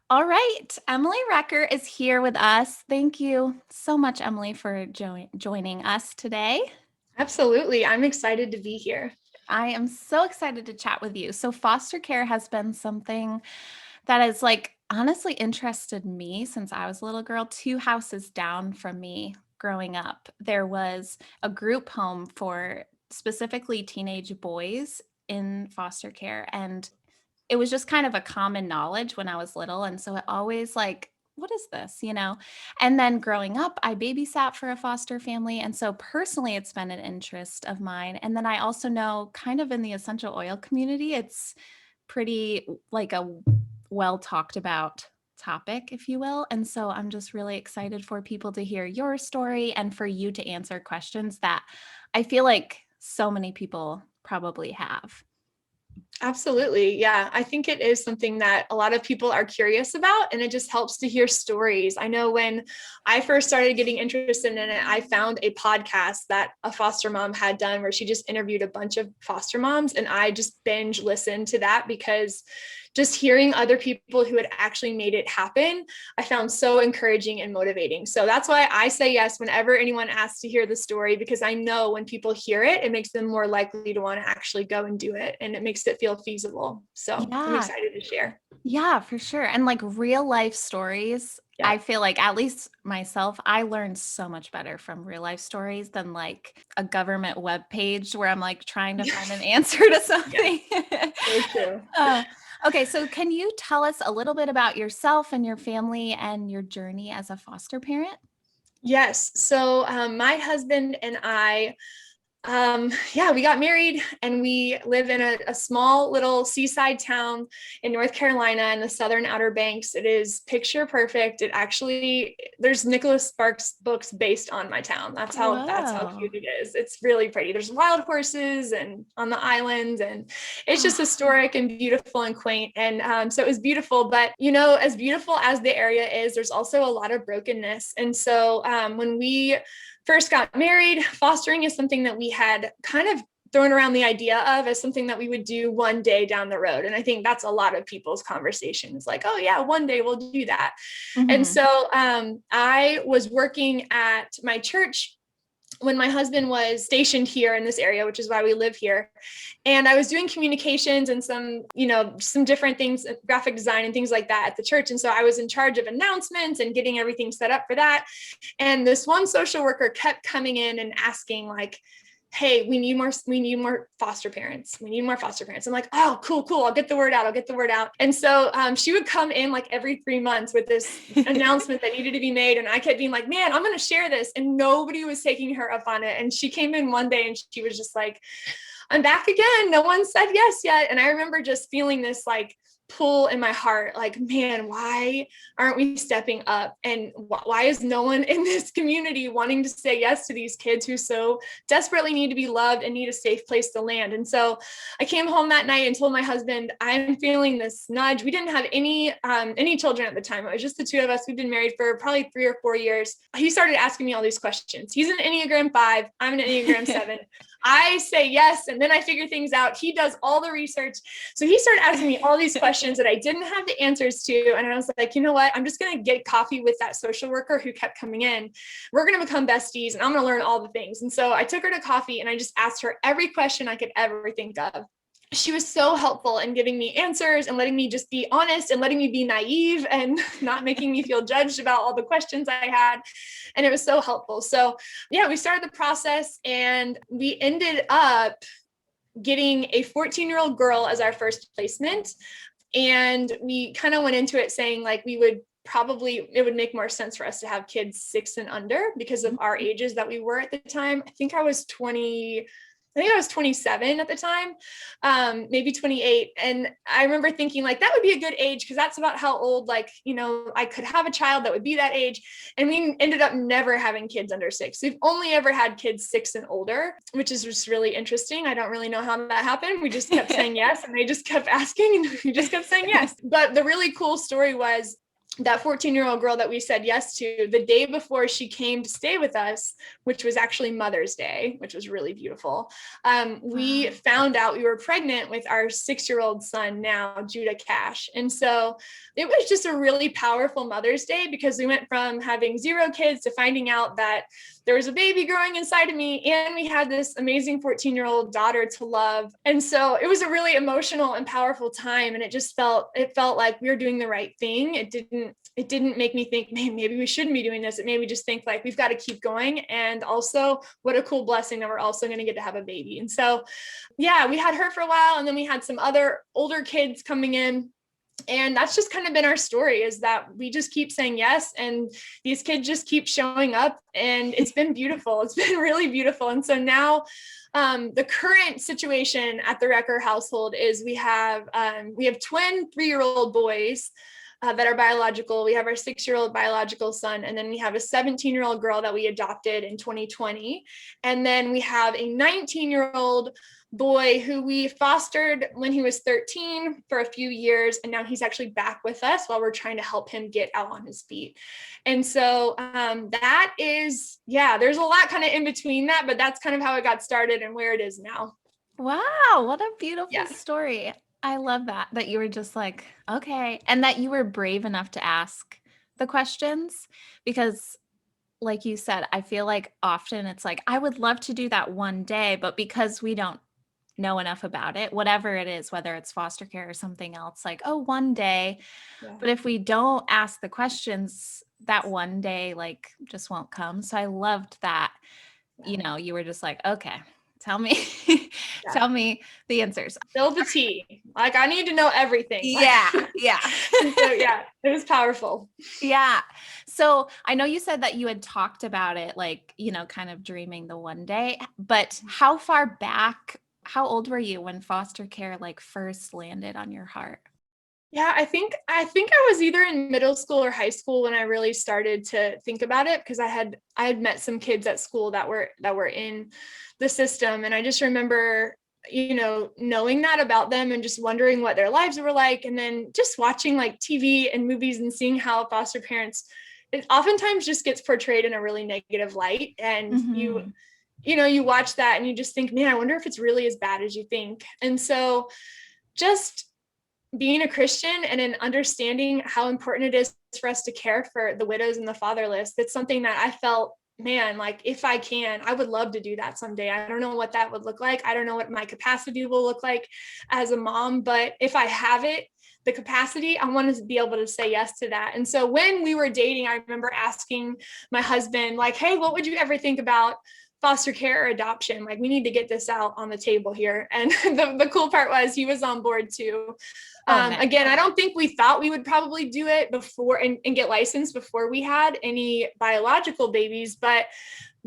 All right. Emily Recker is here with us. Thank you so much, Emily, for joining us today. Absolutely. I'm excited to be here. I am so excited to chat with you. So, foster care has been something that has, honestly interested me since I was a little girl. Two houses down from me growing up, there was a group home for specifically teenage boys in foster care. And it was just kind of a common knowledge when I was little. And so it always what is this, And then growing up, I babysat for a foster family. And so personally, it's been an interest of mine. And then I also know kind of in the essential oil community, it's pretty like a well talked about topic, if you will. And so I'm just really excited for people to hear your story and for you to answer questions that I feel like so many people probably have. Absolutely. Yeah. I think it is something that a lot of people are curious about, and it just helps to hear stories. I know when I first started getting interested in it, I found a podcast that a foster mom had done where she just interviewed a bunch of foster moms, and I just binge listened to that because just hearing other people who had actually made it happen, I found so encouraging and motivating. So that's why I say yes whenever anyone asks to hear the story, because I know when people hear it, it makes them more likely to want to actually go and do it, and it makes it feel feasible. So I'm Yeah. excited to share. Yeah, for sure. And real life stories, Yeah. I feel like, at least myself, I learned so much better from real life stories than a government web page where I'm trying to find an answer to Yeah. something. So true. uh, okay, so can you tell us a little bit about yourself and your family and your journey as a foster parent? Yes. So my husband and I, yeah, we got married and we live in a small little seaside town in North Carolina in the southern Outer Banks. It is picture perfect. It actually, there's Nicholas Sparks books based on my town. That's how Whoa. cute it is. It's really pretty. There's wild horses and on the island, and it's just Oh, historic and beautiful and quaint. And so it was beautiful. But as beautiful as the area is, there's also a lot of brokenness. And so when we first got married, fostering is something that we had kind of thrown around the idea of as something that we would do one day down the road. And I think that's a lot of people's conversations, like, oh yeah, one day we'll do that. And mhm. so I was working at my church when my husband was stationed here in this area, which is why we live here. And I was doing communications and some different things, graphic design and things like that at the church. And so I was in charge of announcements and getting everything set up for that. And this one social worker kept coming in and asking, like, hey, we need more foster parents. We need more foster parents. I'm like, oh, cool. I'll get the word out. And so she would come in like every 3 months with this announcement that needed to be made. And I kept being like, man, I'm going to share this. And nobody was taking her up on it. And she came in one day and she was just like, I'm back again. No one said yes yet. And I remember just feeling this pull in my heart, like, man, why aren't we stepping up? And why is no one in this community wanting to say yes to these kids who so desperately need to be loved and need a safe place to land? And so I came home that night and told my husband, I'm feeling this nudge. We didn't have any children at the time. It was just the two of us. We've been married for probably 3 or 4 years. He started asking me all these questions. He's an Enneagram 5. I'm an Enneagram 7. I say yes, and then I figure things out. He does all the research. So he started asking me all these questions that I didn't have the answers to. And I was like, you know what? I'm just going to get coffee with that social worker who kept coming in. We're going to become besties, and I'm going to learn all the things. And so I took her to coffee and I just asked her every question I could ever think of. She was so helpful in giving me answers and letting me just be honest and letting me be naive and not making me feel judged about all the questions I had. And it was so helpful. So yeah, we started the process and we ended up getting a 14-year-old girl as our first placement. And we kind of went into it saying like it would make more sense for us to have kids 6 and under because of our ages that we were at the time. I think I was 27 at the time, maybe 28. And I remember thinking like, that would be a good age because that's about how old, I could have a child that would be that age. And we ended up never having kids under 6. We've only ever had kids 6 and older, which is just really interesting. I don't really know how that happened. We just kept saying yes, and they just kept asking, and we just kept saying yes. But the really cool story was, that 14-year-old girl that we said yes to, the day before she came to stay with us, which was actually Mother's Day, which was really beautiful, we Wow. found out we were pregnant with our 6-year-old son now, Judah Cash. And so it was just a really powerful Mother's Day, because we went from having 0 kids to finding out that there was a baby growing inside of me, and we had this amazing 14-year-old daughter to love. And so it was a really emotional and powerful time. And it felt like we were doing the right thing. It didn't make me think, man, maybe we shouldn't be doing this. It made me just think like, we've got to keep going. And also what a cool blessing that we're also going to get to have a baby. And so, yeah, we had her for a while, and then we had some other older kids coming in. And that's just kind of been our story, is that we just keep saying yes, and these kids just keep showing up, and it's been beautiful. It's been really beautiful. And so now the current situation at the Recker household is we have twin 3-year-old boys that are biological. We have our 6-year-old biological son, and then we have a 17-year-old girl that we adopted in 2020. And then we have a 19-year-old boy who we fostered when he was 13 for a few years. And now he's actually back with us while we're trying to help him get out on his feet. And so that is, yeah, there's a lot kind of in between that, but that's kind of how it got started and where it is now. Wow, what a beautiful Yeah. story. I love that you were just like, okay, and that you were brave enough to ask the questions, because like you said, I feel like often it's like, I would love to do that one day, but because we don't know enough about it, whatever it is, whether it's foster care or something else, like, oh, one day. Yeah. But if we don't ask the questions, that one day like just won't come. So I loved that, you were just like, okay, tell me, Yeah. tell me the answers. Spill the tea. Like, I need to know everything. Yeah, yeah. So yeah, it was powerful. Yeah. So I know you said that you had talked about it, like, kind of dreaming the one day, but how far back, how old were you when foster care like first landed on your heart? Yeah, I was either in middle school or high school when I really started to think about it, because I had met some kids at school that were in the system, and I just remember knowing that about them and just wondering what their lives were like, and then just watching like TV and movies and seeing how foster parents, it oftentimes just gets portrayed in a really negative light, and Mhm. you watch that and you just think, man, I wonder if it's really as bad as you think. And so just being a Christian and in understanding how important it is for us to care for the widows and the fatherless, it's something that I felt, man, like if I can, I would love to do that someday. I don't know what that would look like. I don't know what my capacity will look like as a mom, but if I have it, the capacity, I want to be able to say yes to that. And so when we were dating, I remember asking my husband, like, hey, what would you ever think about foster care or adoption? Like, we need to get this out on the table here. And the cool part was he was on board too. Oh, nice. Again, I don't think we thought we would probably do it before and get licensed before we had any biological babies. But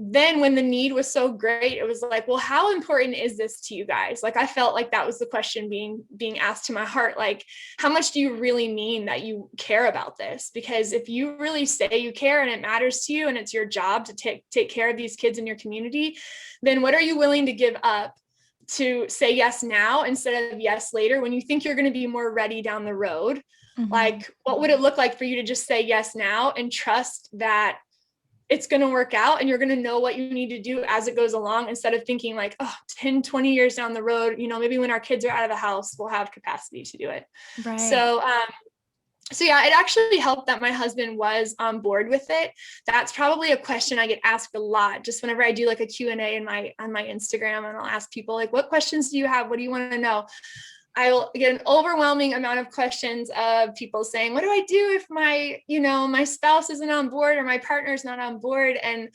then when the need was so great, it was like, well, how important is this to you guys? Like, I felt like that was the question being asked to my heart. Like, how much do you really mean that you care about this? Because if you really say you care and it matters to you and it's your job to take care of these kids in your community, then what are you willing to give up to say yes now instead of yes later, when you think you're going to be more ready down the road? Mhm. Like, what would it look like for you to just say yes now and trust that it's going to work out and you're going to know what you need to do as it goes along, instead of thinking like, oh, 10, 20 years down the road, maybe when our kids are out of the house, we'll have capacity to do it. Right. So yeah, it actually helped that my husband was on board with it. That's probably a question I get asked a lot, just whenever I do like a Q&A on my Instagram, and I'll ask people like, what questions do you have? What do you want to know? I will get an overwhelming amount of questions of people saying, what do I do if my spouse isn't on board or my partner's not on board? And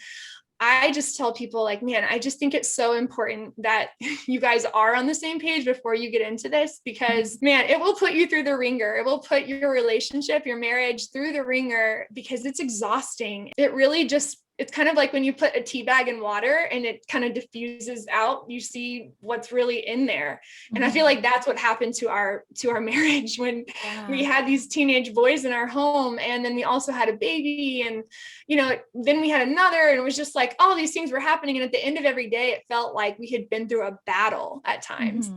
I just tell people like, man, I just think it's so important that you guys are on the same page before you get into this, because man, it will put you through the ringer. It will put your relationship, your marriage through the ringer, because it's exhausting. It's kind of like when you put a tea bag in water and it kind of diffuses out, you see what's really in there. And I feel like that's what happened to our marriage when we had these teenage boys in our home. And then we also had a baby, and, then we had another, and it was just like all these things were happening. And at the end of every day, it felt like we had been through a battle at times.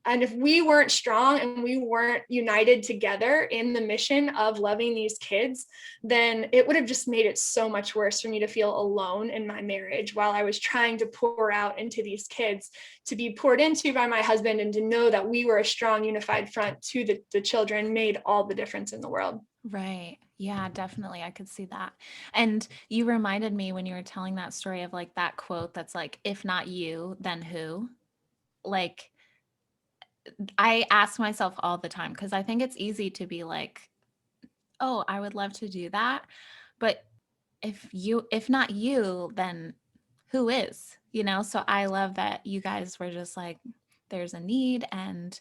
And if we weren't strong and we weren't united together in the mission of loving these kids, then it would have just made it so much worse for me to feel alone in my marriage while I was trying to pour out into these kids, to be poured into by my husband, and to know that we were a strong, unified front to the children made all the difference in the world. Right. Yeah, definitely. I could see that. And you reminded me when you were telling that story of like that quote that's like, if not you, then who? Like, I ask myself all the time because I think it's easy to be like, oh, I would love to do that. But if not you, then who is? You know? So I love that you guys were just like, there's a need and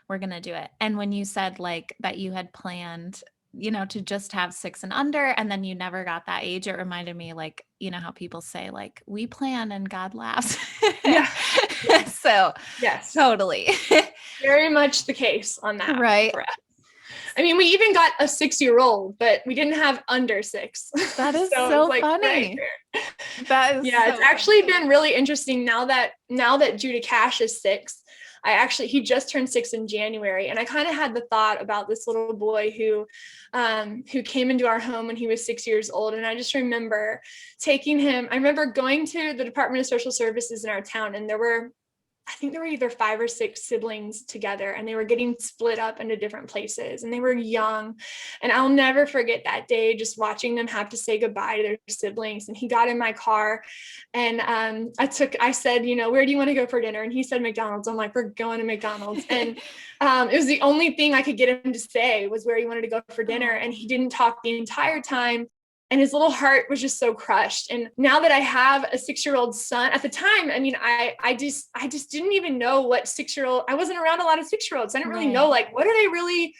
we're going to do it. And when you said like that you had planned, to just have 6 and under, and then you never got that age, it reminded me like, how people say like, we plan and God laughs. Yeah. Yeah. So Yes. totally. Very much the case on that. Right. For us. I mean, we even got a 6-year-old, but we didn't have under 6. That is So so it's like funny. right. That is Yeah, so it's actually funny. been really interesting now that Judah Cash is 6. He just turned 6 in January, and I kind of had the thought about this little boy who came into our home when he was 6 years old. And I just remember taking him. I remember going to the Department of Social Services in our town, and I think there were either 5 or 6 siblings together, and they were getting split up into different places, and they were young. And I'll never forget that day, just watching them have to say goodbye to their siblings. And he got in my car, and I said, where do you want to go for dinner? And he said McDonald's. I'm like, we're going to McDonald's. And it was the only thing I could get him to say was where he wanted to go for dinner. And he didn't talk the entire time. And his little heart was just so crushed. And now that I have a 6-year-old son, at the time, I mean, I just didn't even know what 6-year-old, I wasn't around a lot of 6-year-olds. I didn't really know, like, what do they really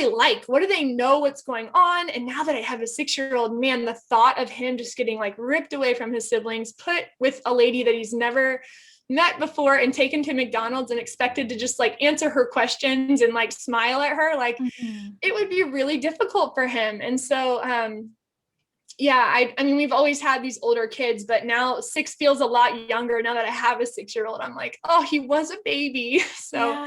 like? What do they know what's going on? And now that I have a 6-year-old, man, the thought of him just getting like ripped away from his siblings, put with a lady that he's never met before, and taken to McDonald's and expected to just like answer her questions and like smile at her, like it would be really difficult for him. And so, yeah, I mean, we've always had these older kids, but now 6 feels a lot younger. Now that I have a 6-year-old, I'm like, oh, he was a baby. So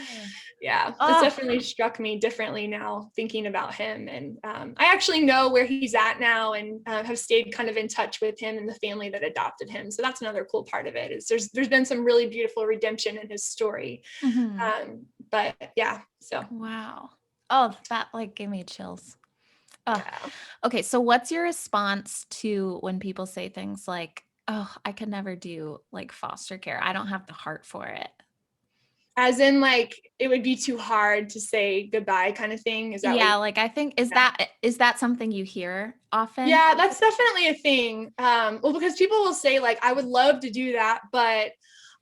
yeah, it's definitely struck me differently now thinking about him. And I actually know where he's at now, and have stayed kind of in touch with him and the family that adopted him. So that's another cool part of it, is there's been some really beautiful redemption in his story. But yeah, so. Wow. Oh, that like gave me chills. Oh. Yeah. Okay, so what's your response to when people say things like, oh, I could never do like foster care. I don't have the heart for it. As in, like, it would be too hard to say goodbye kind of thing? Is that like I think, is that something you hear often? Yeah, that's definitely a thing. Well, because people will say like, I would love to do that, but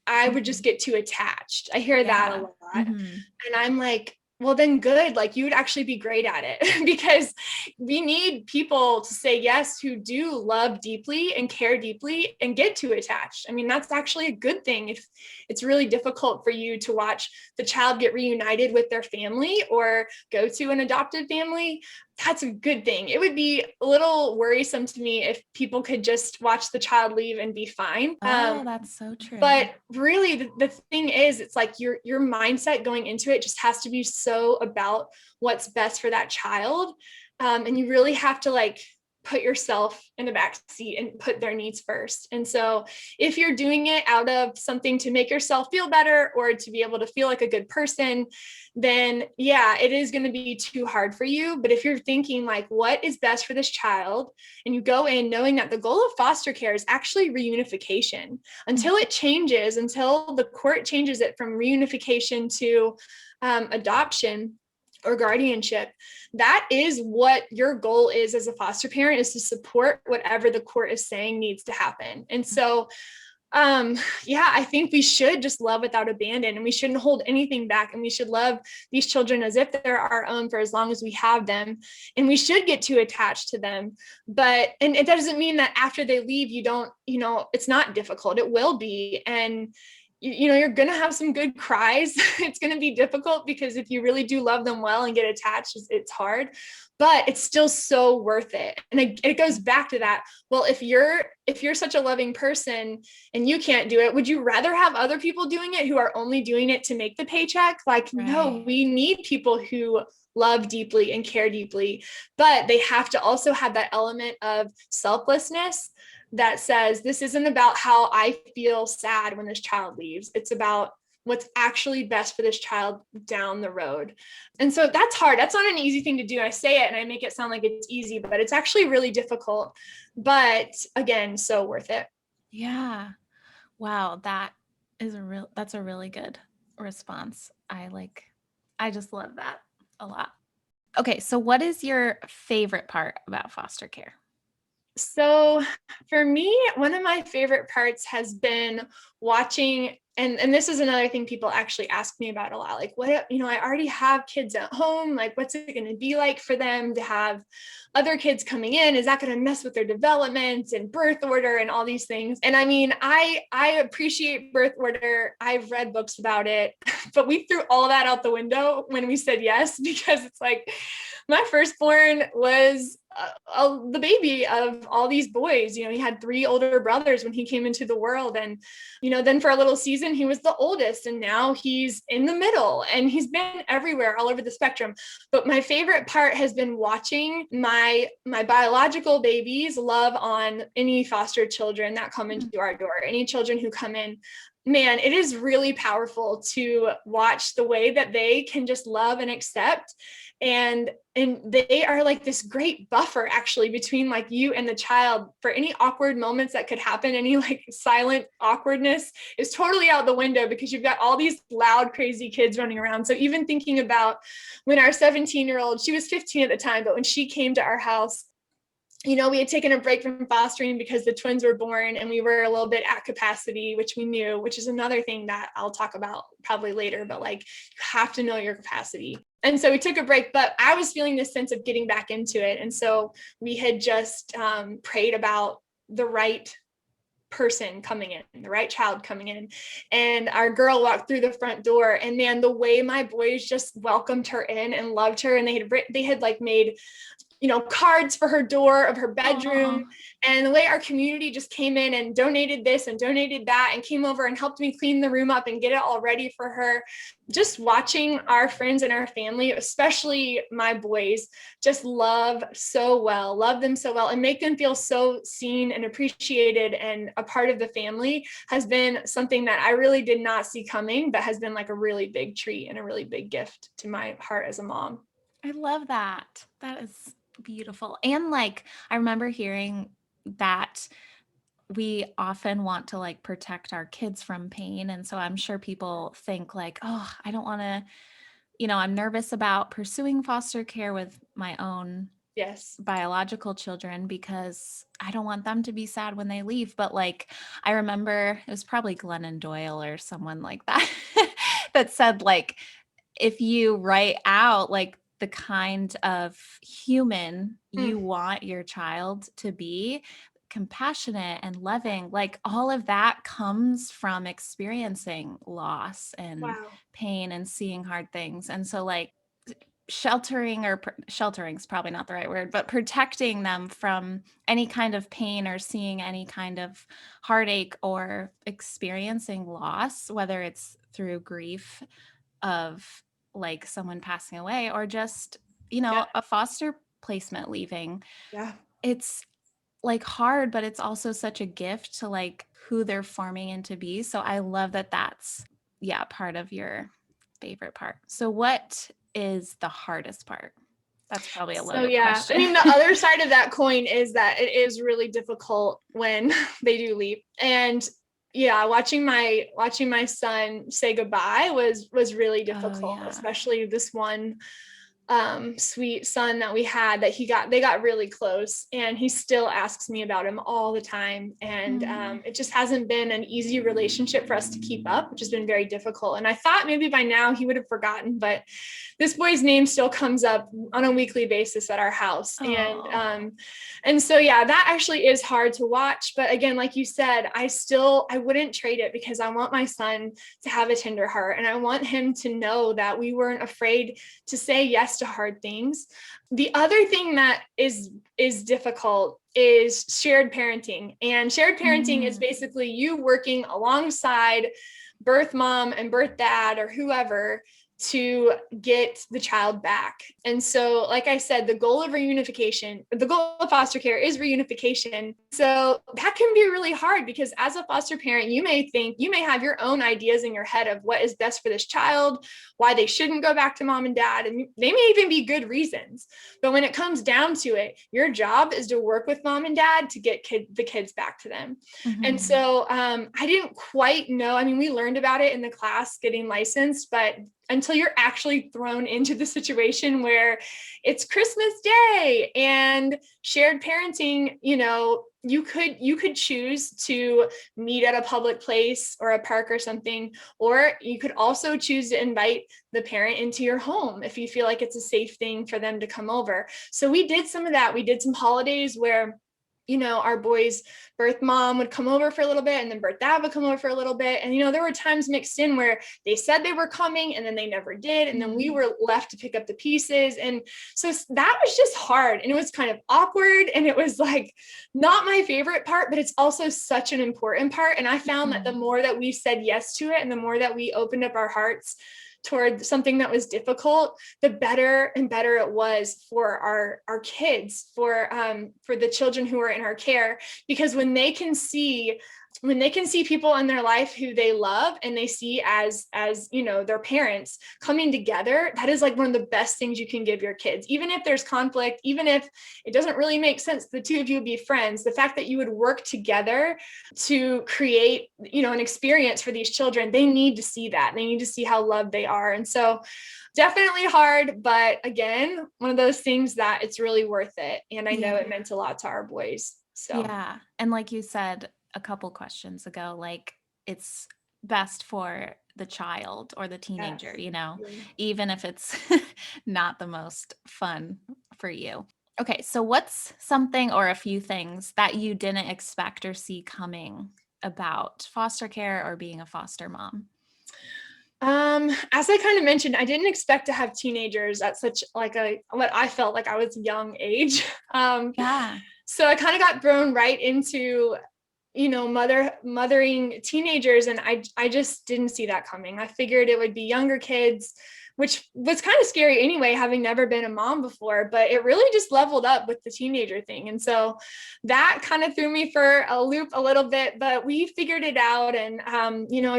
I would just get too attached. I hear that a lot. And I'm like, well, then good. Like, you would actually be great at it, because we need people to say yes who do love deeply and care deeply and get too attached. I mean, that's actually a good thing. If it's really difficult for you to watch the child get reunited with their family or go to an adopted family, that's a good thing. It would be a little worrisome to me if people could just watch the child leave and be fine. Oh, that's so true. But really, the thing is, it's like your mindset going into it just has to be so about what's best for that child. And you really have to like put yourself in the back seat and put their needs first. And so if you're doing it out of something to make yourself feel better or to be able to feel like a good person, then yeah, it is going to be too hard for you. But if you're thinking like, what is best for this child? And you go in knowing that the goal of foster care is actually reunification until it changes, until the court changes it from reunification to adoption or guardianship. That is what your goal is as a foster parent, is to support whatever the court is saying needs to happen. And so, yeah, I think we should just love without abandon, and we shouldn't hold anything back. And we should love these children as if they're our own for as long as we have them. And we should get too attached to them. And it doesn't mean that after they leave, you don't, it's not difficult. It will be. And you're going to have some good cries. It's going to be difficult because if you really do love them well and get attached, it's hard, but it's still so worth it. And it goes back to that. Well, if you're such a loving person and you can't do it, would you rather have other people doing it who are only doing it to make the paycheck? Like, no, Right. we need people who love deeply and care deeply, but they have to also have that element of selflessness that says, this isn't about how I feel sad when this child leaves. It's about what's actually best for this child down the road. And so that's hard. That's not an easy thing to do. I say it and I make it sound like it's easy, but it's actually really difficult. But again, so worth it. Yeah. Wow, that's a really good response. I just love that a lot. Okay, so what is your favorite part about foster care? So for me, one of my favorite parts has been watching, and this is another thing people actually ask me about a lot. Like, what, I already have kids at home. Like, what's it going to be like for them to have other kids coming in? Is that going to mess with their development and birth order and all these things? And I mean, I appreciate birth order. I've read books about it, but we threw all that out the window when we said yes, because it's like, my firstborn was the baby of all these boys. He had 3 older brothers when he came into the world. And, then for a little season, he was the oldest, and now he's in the middle, and he's been everywhere, all over the spectrum. But my favorite part has been watching my biological babies love on any foster children that come into our door, any children who come in. Man, it is really powerful to watch the way that they can just love and accept. And they are like this great buffer actually between like you and the child. For any awkward moments that could happen, any like silent awkwardness is totally out the window, because you've got all these loud, crazy kids running around. So even thinking about when our 17-year-old, she was 15 at the time, but when she came to our house, we had taken a break from fostering because the twins were born and we were a little bit at capacity, which we knew, which is another thing that I'll talk about probably later, but like, you have to know your capacity. And so we took a break, but I was feeling this sense of getting back into it. And so we had just prayed about the right person coming in, the right child coming in. And our girl walked through the front door, and man, the way my boys just welcomed her in and loved her. And they had like made cards for her door of her Aw. bedroom. And the way our community just came in and donated this and donated that and came over and helped me clean the room up and get it all ready for her. Just watching our friends and our family, especially my boys, just love them so well, and make them feel so seen and appreciated and a part of the family has been something that I really did not see coming, but has been like a really big treat and a really big gift to my heart as a mom. I love that. That is beautiful. And like I remember hearing that we often want to like protect our kids from pain, and so I'm sure people think like, "Oh, I don't want to, I'm nervous about pursuing foster care with my own Yes. biological children because I don't want them to be sad when they leave." But like, I remember it was probably Glennon Doyle or someone like that that said, like, if you write out like the kind of human you Mm, want your child to be, compassionate and loving, like all of that comes from experiencing loss and wow. pain and seeing hard things. And so, like, sheltering is probably not the right word, but protecting them from any kind of pain or seeing any kind of heartache or experiencing loss, whether it's through grief of like someone passing away or just, Yeah. a foster placement leaving. Yeah. It's like hard, but it's also such a gift to like who they're forming into be. So I love that that's, yeah, part of your favorite part. So what is the hardest part? That's probably a So loaded yeah, I question. mean, the other side of that coin is that it is really difficult when they do leave. And yeah, watching my son say goodbye was really Oh difficult, yeah. especially this one sweet son that we had, that they got really close, and he still asks me about him all the time. And Mm. it just hasn't been an easy relationship for us to keep up, which has been very difficult. And I thought maybe by now he would have forgotten, but this boy's name still comes up on a weekly basis at our house. Oh. And so, yeah, that actually is hard to watch. But again, like you said, I wouldn't trade it, because I want my son to have a tender heart, and I want him to know that we weren't afraid to say yes to hard things. The other thing that is difficult is shared parenting. And shared parenting is Mm. basically you working alongside birth mom and birth dad or whoever to get the child back. And so, like I said, the goal of foster care is reunification. So that can be really hard, because as a foster parent, you may have your own ideas in your head of what is best for this child, why they shouldn't go back to mom and dad, and they may even be good reasons. But when it comes down to it, your job is to work with mom and dad to get the kids back to them. And Mhm. so I didn't quite know. I mean, we learned about it in the class getting licensed, but until you're actually thrown into the situation where it's Christmas Day and shared parenting, you could choose to meet at a public place or a park or something, or you could also choose to invite the parent into your home if you feel like it's a safe thing for them to come over. So we did some of that. We did some holidays where our boys' birth mom would come over for a little bit, and then birth dad would come over for a little bit. And, there were times mixed in where they said they were coming and then they never did. And then we Mm. were left to pick up the pieces. And so that was just hard, and it was kind of awkward. And it was like not my favorite part, but it's also such an important part. And I found that the Mhm. more that we said yes to it, and the more that we opened up our hearts toward something that was difficult, the better and better it was for our kids, for the children who are in our care. Because when they can see people in their life who they love, and they see as their parents coming together, that is like one of the best things you can give your kids. Even if there's conflict, even if it doesn't really make sense the two of you would be friends, the fact that you would work together to create an experience for these children, they need to see that. They need to see how loved they are. And so definitely hard, but again, one of those things that it's really worth it. And I know Yeah. it meant a lot to our boys. So Yeah. And like you said a couple questions ago, like it's best for the child or the teenager, absolutely. even if it's not the most fun for you. Okay, so what's something or a few things that you didn't expect or see coming about foster care or being a foster mom? As I kind of mentioned, I didn't expect to have teenagers at such like a what I felt like I was young age. Um, Yeah. so I kind of got thrown right into mothering teenagers, and I just didn't see that coming. I figured it would be younger kids, which was kind of scary anyway, having never been a mom before, but it really just leveled up with the teenager thing. And so that kind of threw me for a loop a little bit, but we figured it out. And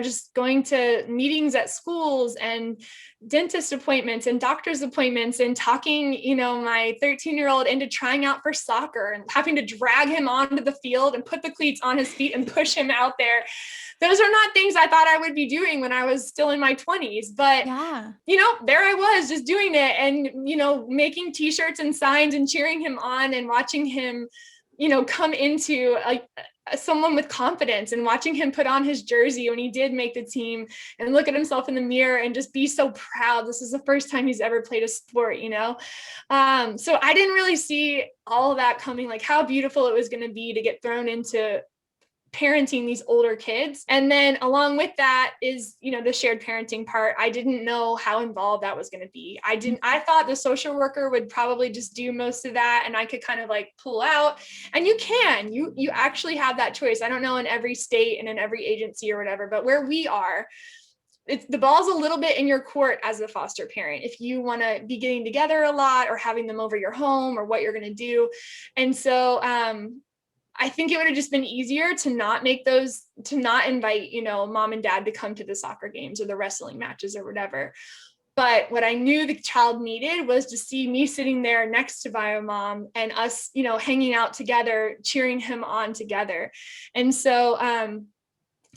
just going to meetings at schools and dentist appointments and doctor's appointments, and talking my 13-year-old into trying out for soccer, and having to drag him onto the field and put the cleats on his feet and push him out there. Those are not things I thought I would be doing when I was still in my 20s, but Yeah. there I was just doing it, and making t-shirts and signs and cheering him on, and watching him come into someone with confidence, and watching him put on his jersey when he did make the team, and look at himself in the mirror and just be so proud. This is the first time he's ever played a sport. So I didn't really see all of that coming, like how beautiful it was going to be to get thrown into parenting these older kids. And then along with that is, the shared parenting part. I didn't know how involved that was going to be. I thought the social worker would probably just do most of that, and I could kind of like pull out. And you actually have that choice. I don't know in every state and in every agency or whatever, but where we are, the ball's a little bit in your court as a foster parent, if you want to be getting together a lot or having them over your home, or what you're going to do. And so I think it would have just been easier to not invite, mom and dad to come to the soccer games or the wrestling matches or whatever. But what I knew the child needed was to see me sitting there next to bio mom, and us, hanging out together, cheering him on together. And so,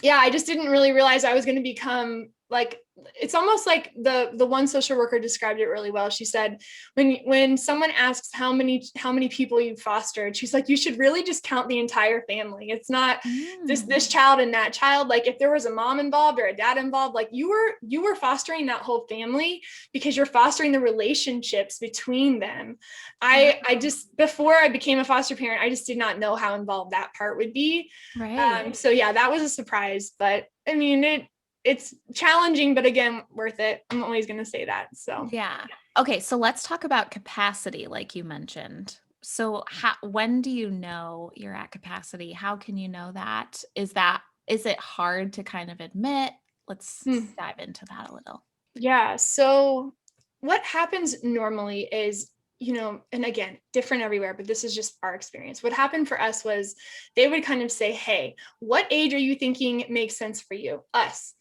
yeah, I just didn't really realize I was going to become like, it's almost like the one social worker described it really well. She said, when someone asks how many people you've fostered, she's like, you should really just count the entire family. It's not this child and that child. Like, if there was a mom involved or a dad involved, like, you were fostering that whole family, because you're fostering the relationships between them. I just, before I became a foster parent, I just did not know how involved that part would be. Right. So yeah, that was a surprise, but I mean, it's challenging, but again, worth it. I'm always going to say that. So Yeah. Okay, so let's talk about capacity, like you mentioned. So when do you know you're at capacity? How can you know that? Is it hard to kind of admit? Let's dive into that a little. yeah. So what happens normally is, and again, different everywhere, but this is just our experience. What happened for us was they would kind of say, hey, what age are you thinking makes sense for you? Us,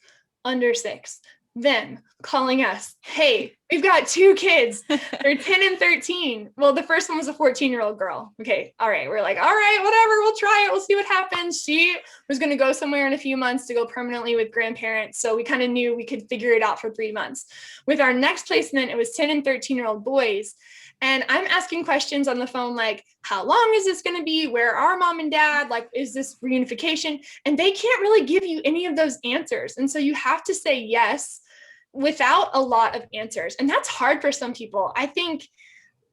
under 6. Them calling us, hey, we've got 2 kids. They're 10 and 13. Well, the first one was a 14-year-old girl. Okay. All right. We're like, all right, whatever. We'll try it. We'll see what happens. She was going to go somewhere in a few months to go permanently with grandparents. So we kind of knew we could figure it out for 3 months. With our next placement, it was 10 and 13-year-old boys. And I'm asking questions on the phone, like, how long is this going to be? Where are mom and dad? Like, is this reunification? And they can't really give you any of those answers. And so you have to say yes without a lot of answers. And that's hard for some people. I think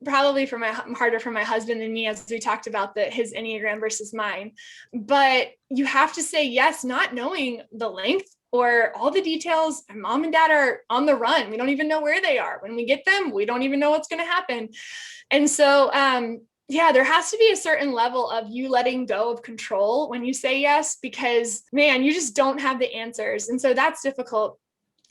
probably harder for my husband and me, as we talked about his Enneagram versus mine. But you have to say yes, not knowing the length or all the details. Mom and dad are on the run. We don't even know where they are. When we get them, we don't even know what's going to happen. And so, yeah, there has to be a certain level of you letting go of control when you say yes, because man, you just don't have the answers. And so that's difficult.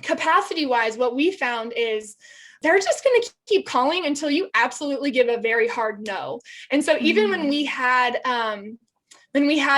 Capacity wise, what we found is they're just going to keep calling until you absolutely give a very hard no. And so even when we had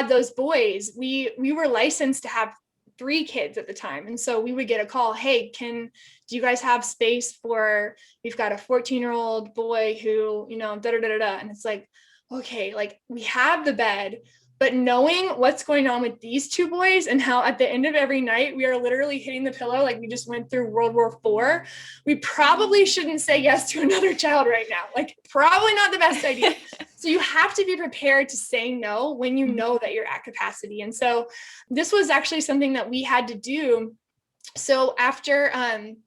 those boys, we were licensed to have 3 kids at the time. And so we would get a call, hey, do you guys have space for, we've got a 14-year-old boy who, da da da da. And it's like, okay, like, we have the bed, but knowing what's going on with these 2 boys and how at the end of every night, we are literally hitting the pillow like we just went through World War IV, we probably shouldn't say yes to another child right now. Like, probably not the best idea. So you have to be prepared to say no when you know that you're at capacity. And so this was actually something that we had to do. So after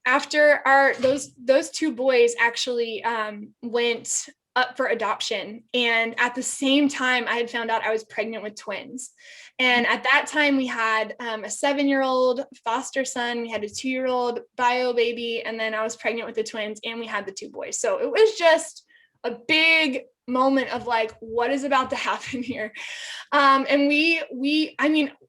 those 2 boys actually went up for adoption. And at the same time, I had found out I was pregnant with twins. And at that time, we had a 7-year-old foster son, we had a 2-year-old bio baby, and then I was pregnant with the twins, and we had the 2 boys. So it was just a big moment of like, what is about to happen here? And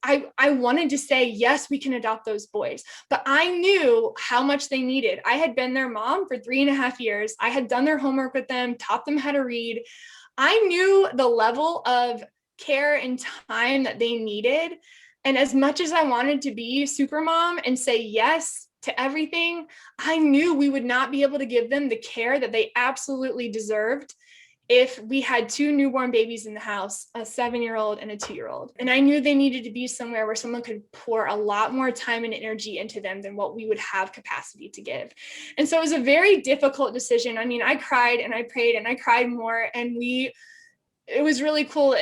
I wanted to say, yes, we can adopt those boys, but I knew how much they needed. I had been their mom for 3.5 years. I had done their homework with them, taught them how to read. I knew the level of care and time that they needed. And as much as I wanted to be super mom and say yes to everything, I knew we would not be able to give them the care that they absolutely deserved if we had 2 newborn babies in the house, a 7-year-old and a 2-year-old. And I knew they needed to be somewhere where someone could pour a lot more time and energy into them than what we would have capacity to give. And so it was a very difficult decision. I mean, I cried and I prayed and I cried more, and it was really cool.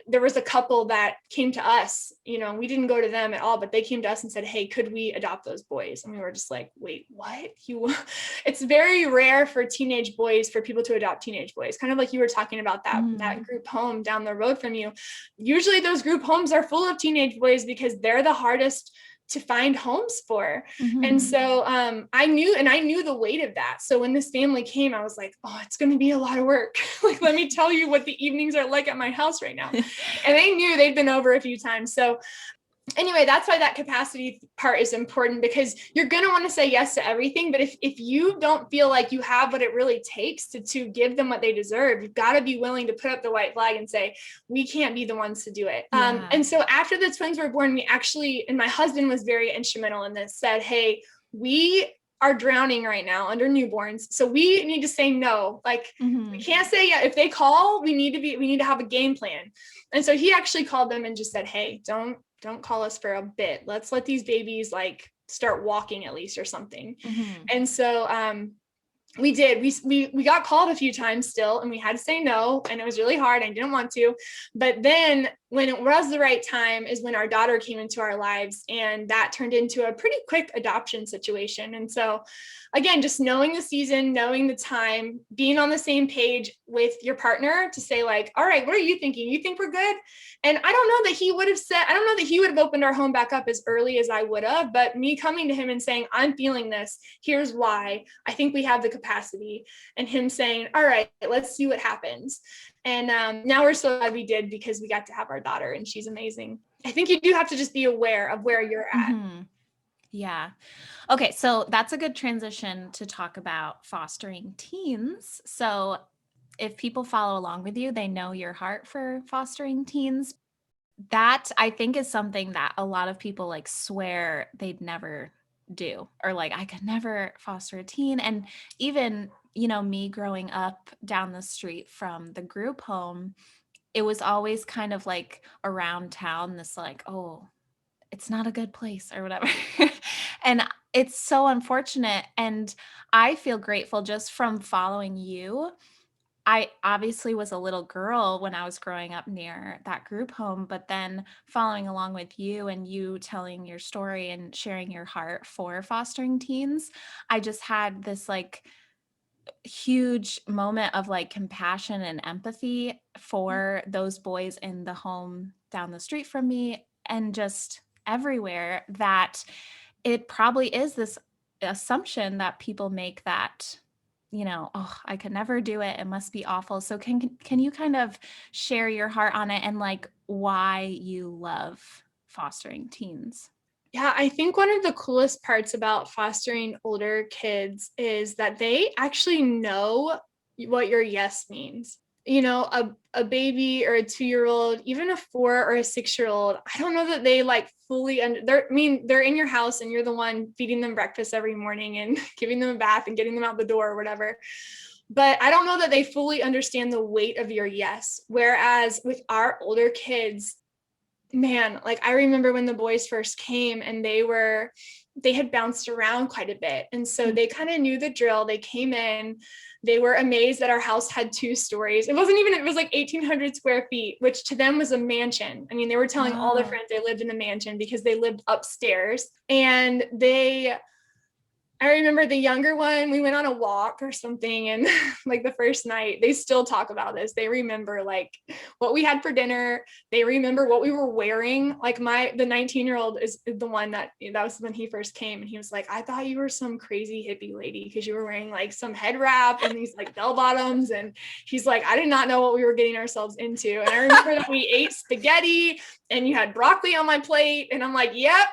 There was a couple that came to us, we didn't go to them at all, but they came to us and said, hey, could we adopt those boys? And we were just like, wait, what? It's very rare for people to adopt teenage boys. Kind of like you were talking about that group home down the road from you. Usually those group homes are full of teenage boys because they're the hardest to find homes for. And so I knew the weight of that. So when this family came, I was like, oh, it's going to be a lot of work. Like, let me tell you what the evenings are like at my house right now. And they knew they'd been over a few times. So anyway, that's why that capacity part is important, because you're going to want to say yes to everything. But if you don't feel like you have what it really takes to give them what they deserve, you've got to be willing to put up the white flag and say, we can't be the ones to do it. Yeah. And so after the twins were born, and my husband was very instrumental in this, said, hey, we are drowning right now under newborns. So we need to say no. Like, we can't say yeah. If they call, we need to have a game plan. And so he actually called them and just said, hey, don't call us for a bit. Let's let these babies like start walking at least or something. Mhm. And so we did. We got called a few times still, and we had to say no, and it was really hard. I didn't want to. But then when it was the right time is when our daughter came into our lives, and that turned into a pretty quick adoption situation. And so again, just knowing the season, knowing the time, being on the same page with your partner to say like, all right, what are you thinking? You think we're good? And I don't know that he would have said, I don't know that he would have opened our home back up as early as I would have, but me coming to him and saying, I'm feeling this, here's why, I think we have the capacity, and him saying, all right, let's see what happens. And now we're so glad we did, because we got to have our daughter, and she's amazing. I think you do have to just be aware of where you're at. Mhm. Yeah. Okay, so that's a good transition to talk about fostering teens. So if people follow along with you, they know your heart for fostering teens. That I think is something that a lot of people like swear they'd never do, or like I could never foster a teen. And even, me growing up down the street from the group home, it was always kind of like around town, this like, oh, it's not a good place or whatever. And it's so unfortunate. And I feel grateful just from following you. I obviously was a little girl when I was growing up near that group home, but then following along with you and you telling your story and sharing your heart for fostering teens, I just had this like huge moment of like compassion and empathy for those boys in the home down the street from me and just everywhere, that it probably is this assumption that people make that, oh, I could never do it, it must be awful. So can you kind of share your heart on it and like why you love fostering teens? Yeah, I think one of the coolest parts about fostering older kids is that they actually know what your yes means. A baby or a 2-year-old, even a 4 or a 6-year-old, I don't know that they like fully they're in your house and you're the one feeding them breakfast every morning and giving them a bath and getting them out the door or whatever. But I don't know that they fully understand the weight of your yes. Whereas with our older kids, man, like I remember when the boys first came and they had bounced around quite a bit. And so they kind of knew the drill. They came in, they were amazed that our house had 2 stories. It was like 1,800 square feet, which to them was a mansion. I mean, they were telling all their Oh. friends they lived in a mansion because they lived upstairs. And I remember the younger one, we went on a walk or something, and like the first night, they still talk about this. They remember like what we had for dinner. They remember what we were wearing. Like the 19-year-old is the one that was when he first came, and he was like, I thought you were some crazy hippie lady because you were wearing like some head wrap and these like bell bottoms. And he's like, I did not know what we were getting ourselves into. And I remember that we ate spaghetti and you had broccoli on my plate. And I'm like, yep.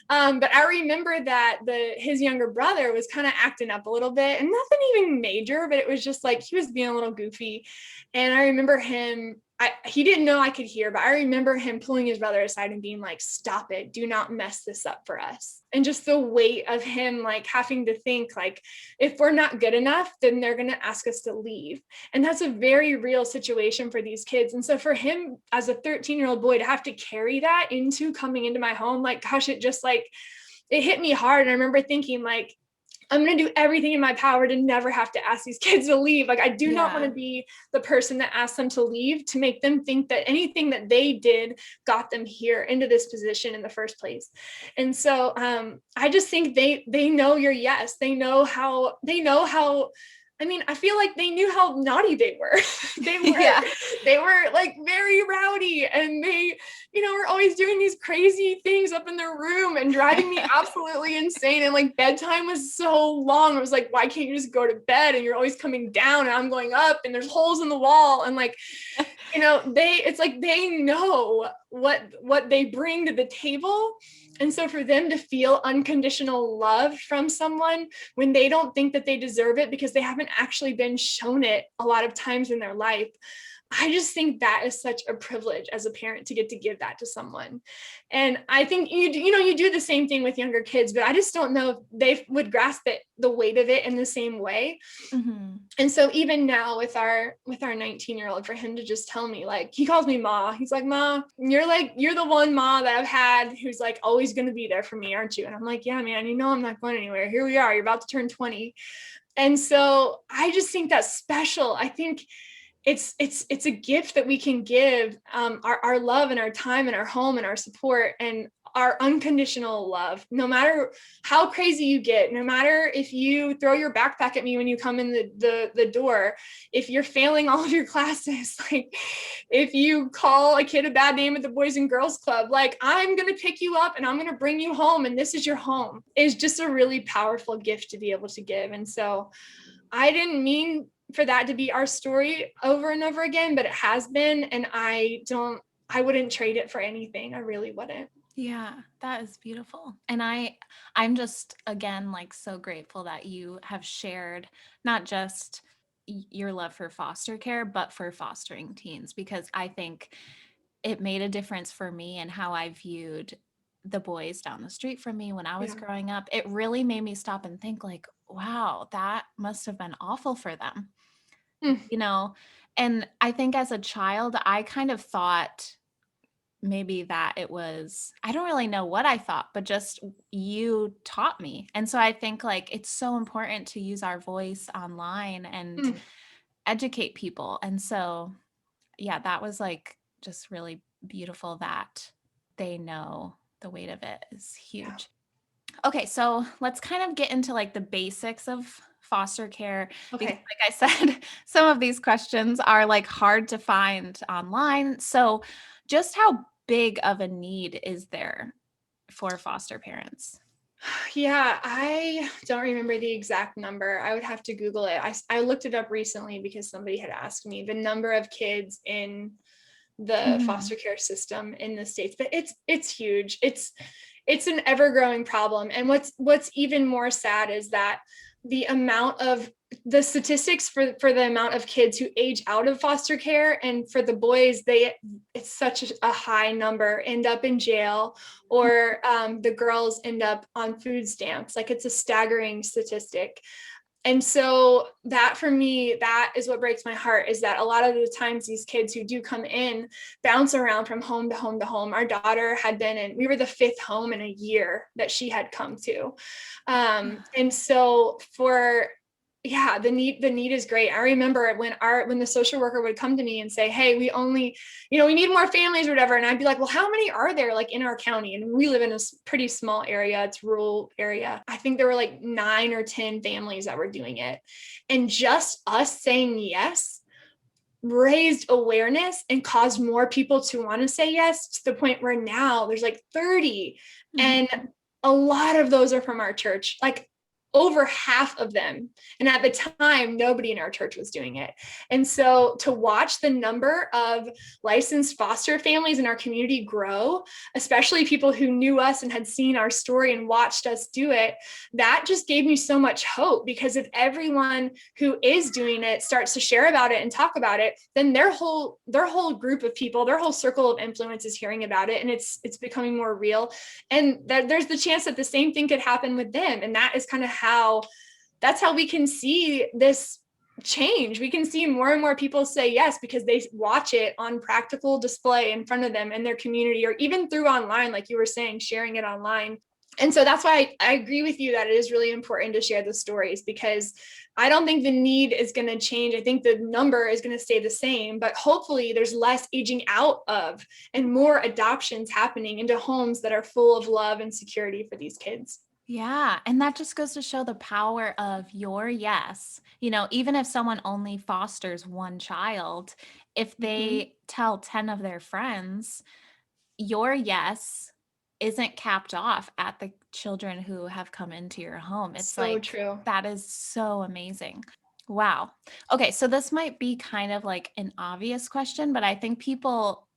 But I remember that his younger brother was kind of acting up a little bit, and nothing even major, but it was just like he was being a little goofy. And I remember he didn't know I could hear, but I remember him pulling his brother aside and being like, stop it, do not mess this up for us. And just the weight of him like having to think like, if we're not good enough, then they're going to ask us to leave. And that's a very real situation for these kids. And so for him as a 13-year-old boy to have to carry that into coming into my home, like, gosh, it just like, it hit me hard. And I remember thinking like, I'm going to do everything in my power to never have to ask these kids to leave. Like, I do not want to be the person that asks them to leave, to make them think that anything that they did got them here into this position in the first place. And so I just think they know your yes. They know how, I mean, I feel like they knew how naughty they were. they were, Yeah. they were like very rowdy, and they, were always doing these crazy things up in their room and driving me absolutely insane. And like bedtime was so long. It was like, why can't you just go to bed? And you're always coming down and I'm going up and there's holes in the wall. And like, it's like, they know what they bring to the table. And so for them to feel unconditional love from someone when they don't think that they deserve it because they haven't actually been shown it a lot of times in their life, I just think that is such a privilege as a parent to get to give that to someone. And I think you do the same thing with younger kids, but I just don't know if they would grasp it, the weight of it in the same way. Mhm. And so even now with our 19-year-old, for him to just tell me, like, he calls me Ma. He's like, you're the one Ma that I've had who's like always going to be there for me, aren't you? And I'm like, yeah, man, I'm not going anywhere. Here we are. You're about to turn 20. And so I just think that's special. I think it's a gift that we can give, our love and our time and our home and our support and our unconditional love, no matter how crazy you get, no matter if you throw your backpack at me when you come in the door, if you're failing all of your classes, like if you call a kid a bad name at the Boys and Girls Club, like, I'm going to pick you up and I'm going to bring you home and this is your home, is just a really powerful gift to be able to give. And so I didn't mean for that to be our story over and over again, but it has been. And I wouldn't trade it for anything. I really wouldn't. Yeah, that is beautiful. And I'm just again like so grateful that you have shared not just your love for foster care, but for fostering teens, because I think it made a difference for me and how I viewed the boys down the street from me when I was Yeah. growing up. It really made me stop and think like, wow, that must have been awful for them. Mm, You know, and I think as a child, I kind of thought maybe that it was, I don't really know what I thought, but just you taught me. And so I think like it's so important to use our voice online and mm, educate people. And so, yeah, that was like just really beautiful that they know the weight of it is yeah. huge. Okay, so let's kind of get into like the basics of foster care because Okay. like I said, some of these questions are like hard to find online. So just how big of a need is there for foster parents? Yeah, I don't remember the exact number. I would have to Google it. I looked it up recently because somebody had asked me the number of kids in the Mhm. foster care system in the States, but it's huge. It's an ever growing problem. And what's even more sad is that the amount of the statistics for the amount of kids who age out of foster care, and for the boys, it's such a high number end up in jail, or the girls end up on food stamps. Like, it's a staggering statistic. And so that, for me, that is what breaks my heart, is that a lot of the times these kids who do come in bounce around from home to home to home. Our daughter had been in, we were the fifth home in a year that she had come to. And so for, yeah, the need is great. I remember when the social worker would come to me and say, hey, we only, we need more families or whatever. And I'd be like, well, how many are there, like, in our county? And we live in a pretty small area. It's rural area. I think there were like 9 or 10 families that were doing it. And just us saying yes raised awareness and caused more people to want to say yes, to the point where now there's like 30. And Mhm. a lot of those are from our church, like over half of them. And at the time, nobody in our church was doing it. And so to watch the number of licensed foster families in our community grow, especially people who knew us and had seen our story and watched us do it, that just gave me so much hope. Because if everyone who is doing it starts to share about it and talk about it, then their whole group of people, their whole circle of influence is hearing about it, and it's becoming more real. And that there's the chance that the same thing could happen with them. And that is kind of that's how we can see this change. We can see more and more people say yes because they watch it on practical display in front of them in their community, or even through online, like you were saying, sharing it online. And so that's why I agree with you that it is really important to share the stories, because I don't think the need is going to change. I think the number is going to stay the same, but hopefully there's less aging out of and more adoptions happening into homes that are full of love and security for these kids. Yeah, and that just goes to show the power of your yes. Even if someone only fosters one child, if Mm-hmm. they tell 10 of their friends, your yes isn't capped off at the children who have come into your home. It's So like, true. that is so amazing. Wow. Okay, so this might be kind of like an obvious question, but I think people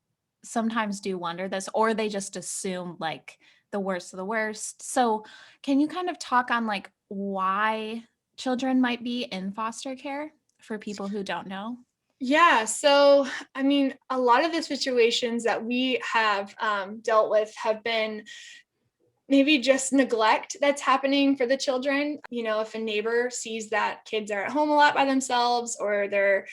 sometimes do wonder this, or they just assume like the worst of the worst. So, can you kind of talk on like why children might be in foster care for people who don't know? Yeah. So, I mean, a lot of the situations that we have dealt with have been maybe just neglect that's happening for the children. If a neighbor sees that kids are at home a lot by themselves, or they're,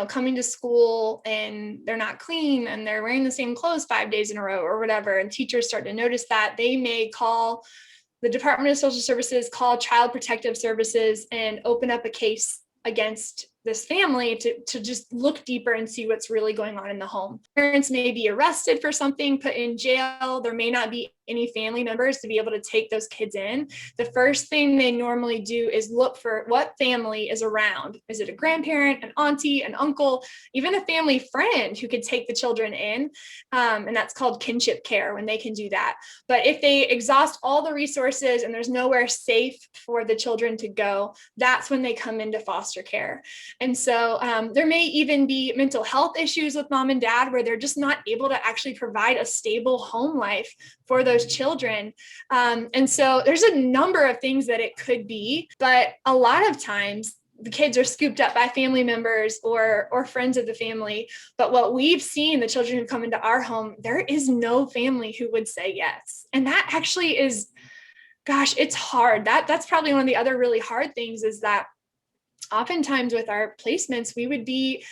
coming to school and they're not clean and they're wearing the same clothes 5 days in a row or whatever, and teachers start to notice that, they may call the Department of Social Services, call Child Protective Services, and open up a case against this family to just look deeper and see what's really going on in the home. Parents may be arrested for something, put in jail. There may not be any family members to be able to take those kids in. The first thing they normally do is look for what family is around. Is it a grandparent, an auntie, an uncle, even a family friend who could take the children in? And that's called kinship care, when they can do that. But if they exhaust all the resources and there's nowhere safe for the children to go, that's when they come into foster care. And so there may even be mental health issues with mom and dad, where they're just not able to actually provide a stable home life for those children. And so there's a number of things that it could be, but a lot of times the kids are scooped up by family members or friends of the family. But what we've seen, the children who come into our home, there is no family who would say yes. And that actually is, gosh, it's hard. That's probably one of the other really hard things, is that oftentimes with our placements, we would be,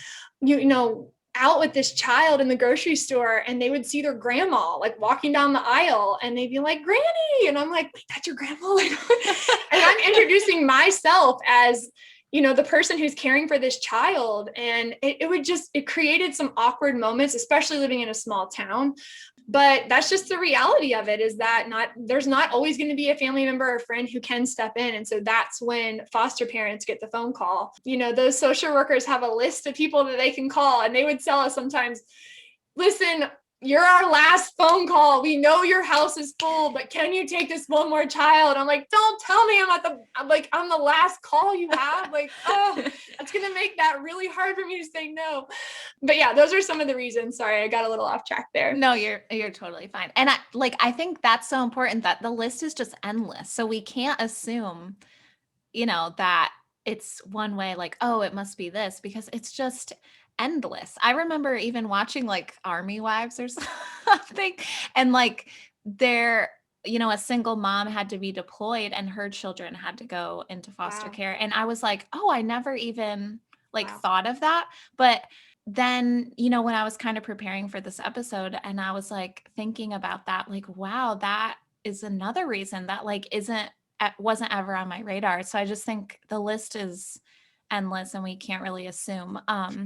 out with this child in the grocery store, and they would see their grandma like walking down the aisle, and they'd be like, "Granny," and I'm like, "Wait, that's your grandma?" And I'm introducing myself as, the person who's caring for this child. And it created some awkward moments, especially living in a small town. But that's just the reality of it, is that there's not always going to be a family member or friend who can step in. And so that's when foster parents get the phone call. Those social workers have a list of people that they can call, and they would tell us sometimes, "Listen, you're our last phone call. We know your house is full, but can you take this one more child?" I'm like, "Don't tell me I'm the last call you have." Like, oh, that's going to make that really hard for me to say no. But yeah, those are some of the reasons. Sorry, I got a little off track there. No, you're totally fine. And I think that's so important, that the list is just endless. So we can't assume, that it's one way, like, oh, it must be this, because it's just endless. I remember even watching like Army Wives or something, and like there, a single mom had to be deployed and her children had to go into foster Wow. care. And I was like, oh, I never even like Wow. thought of that. But then, when I was kind of preparing for this episode, and I was like thinking about that, like, wow, that is another reason that like wasn't ever on my radar. So I just think the list is endless and we can't really assume.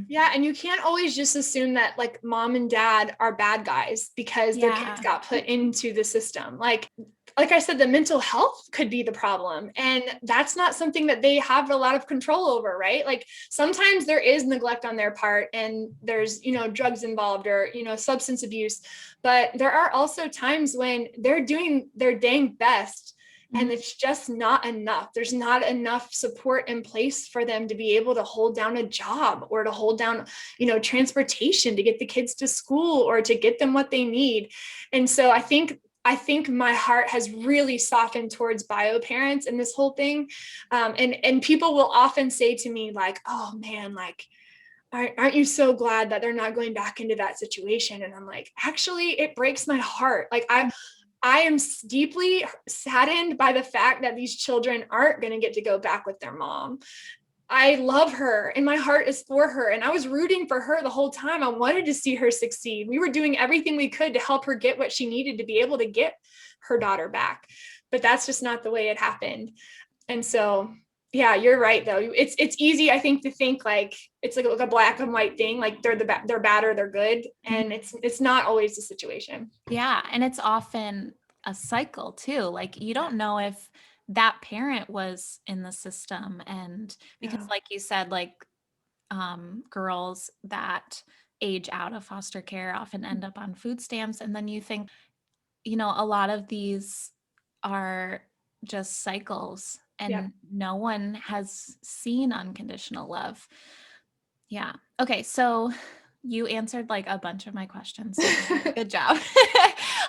Yeah, and you can't always just assume that like mom and dad are bad guys because their kids Yeah. got put into the system. Like I said, the mental health could be the problem, and that's not something that they have a lot of control over, right? Like sometimes there is neglect on their part, and there's, drugs involved, or, substance abuse, but there are also times when they're doing their dang best, and it's just not enough. There's not enough support in place for them to be able to hold down a job, or to hold down, transportation to get the kids to school, or to get them what they need. And so I think my heart has really softened towards bio parents and this whole thing. And people will often say to me like, "Oh man, like, aren't you so glad that they're not going back into that situation?" And I'm like, actually, it breaks my heart. Like I am deeply saddened by the fact that these children aren't going to get to go back with their mom. I love her and my heart is for her. And I was rooting for her the whole time. I wanted to see her succeed. We were doing everything we could to help her get what she needed to be able to get her daughter back. But that's just not the way it happened. And so, yeah, you're right though. It's easy, I think, to think like it's like a black and white thing, like they're bad or they're good, and it's not always the situation. Yeah, and it's often a cycle too. Like you don't know if that parent was in the system, and because Yeah. like you said, like girls that age out of foster care often end up on food stamps, and then you think, a lot of these are just cycles, Yep. and no one has seen unconditional love. Yeah. Okay, so you answered like a bunch of my questions. So good job.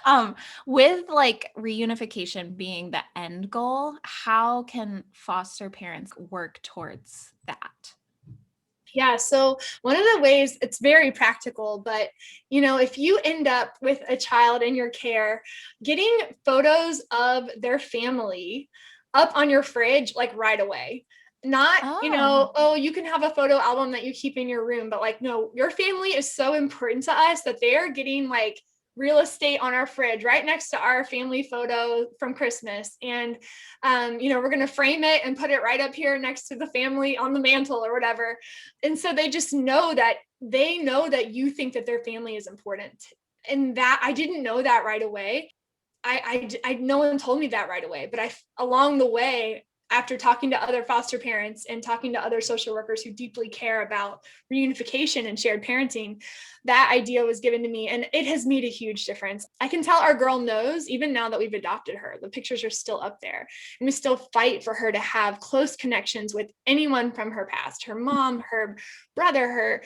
um, with like reunification being the end goal, how can foster parents work towards that? Yeah. So one of the ways, it's very practical, but if you end up with a child in your care, getting photos of their family up on your fridge, like right away. Not, Oh. oh, you can have a photo album that you keep in your room, but like, no, your family is so important to us that they are getting like real estate on our fridge right next to our family photo from Christmas. And, we're going to frame it and put it right up here next to the family on the mantle or whatever. And so they know that you think that their family is important. And that I didn't know that right away. No one told me that right away, but along the way, after talking to other foster parents and talking to other social workers who deeply care about reunification and shared parenting, that idea was given to me, and it has made a huge difference. I can tell our girl knows, even now that we've adopted her. The pictures are still up there, and we still fight for her to have close connections with anyone from her past, her mom, her brother, her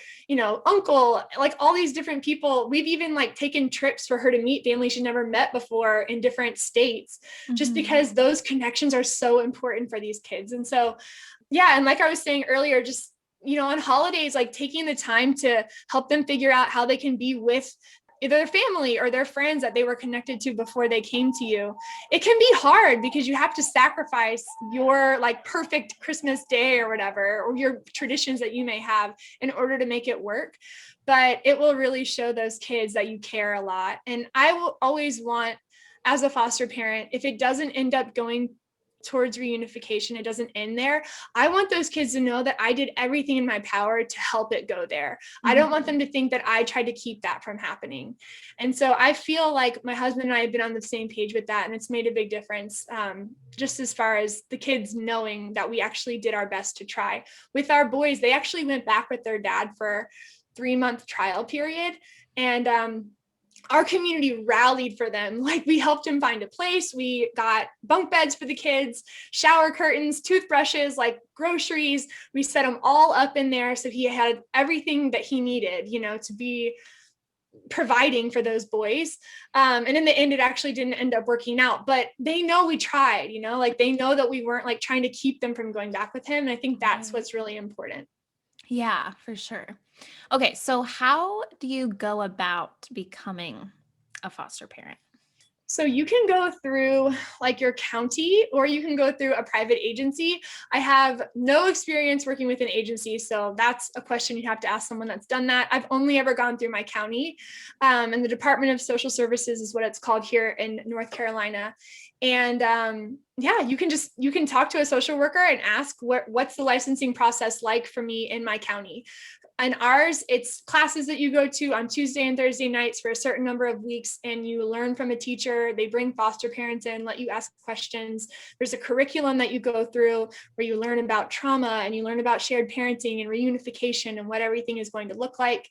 uncle, like all these different people. We've even like taken trips for her to meet families she never met before in different states, just Mhm. because those connections are so important for these kids. And so, yeah, and like I was saying earlier, just on holidays, like taking the time to help them figure out how they can be with either their family or their friends that they were connected to before they came to you. It can be hard because you have to sacrifice your like perfect Christmas day or whatever, or your traditions that you may have in order to make it work. But it will really show those kids that you care a lot. And I will always want, as a foster parent, if it doesn't end up going towards reunification, it doesn't end there. I want those kids to know that I did everything in my power to help it go there. I don't want Mhm. them to think that I tried to keep that from happening. And so I feel like my husband and I have been on the same page with that, and it's made a big difference, just as far as the kids knowing that we actually did our best to try. With our boys, they actually went back with their dad for 3-month trial period. And our community rallied for them. Like, we helped him find a place. We got bunk beds for the kids, shower curtains, toothbrushes, like groceries. We set them all up in there so he had everything that he needed, to be providing for those boys. And in the end, it actually didn't end up working out, but they know we tried, like they know that we weren't like trying to keep them from going back with him. And I think that's Right. what's really important. Yeah, for sure. Okay, so how do you go about becoming a foster parent? So you can go through like your county, or you can go through a private agency. I have no experience working with an agency, so that's a question you have to ask someone that's done that. I've only ever gone through my county, and the Department of Social Services is what it's called here in North Carolina. And yeah, you can talk to a social worker and ask what's the licensing process like for me in my county. And ours, it's classes that you go to on Tuesday and Thursday nights for a certain number of weeks, and you learn from a teacher. They bring foster parents in, let you ask questions. There's a curriculum that you go through where you learn about trauma, and you learn about shared parenting and reunification and what everything is going to look like.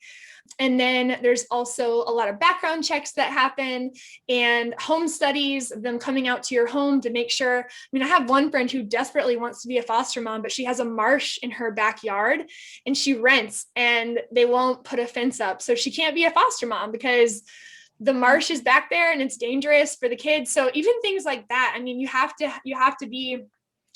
And then there's also a lot of background checks that happen, and home studies of them coming out to your home to make sure. I mean, I have one friend who desperately wants to be a foster mom, but she has a marsh in her backyard and she rents, and they won't put a fence up. So she can't be a foster mom because the marsh is back there and it's dangerous for the kids. So even things like that, I mean, you have to be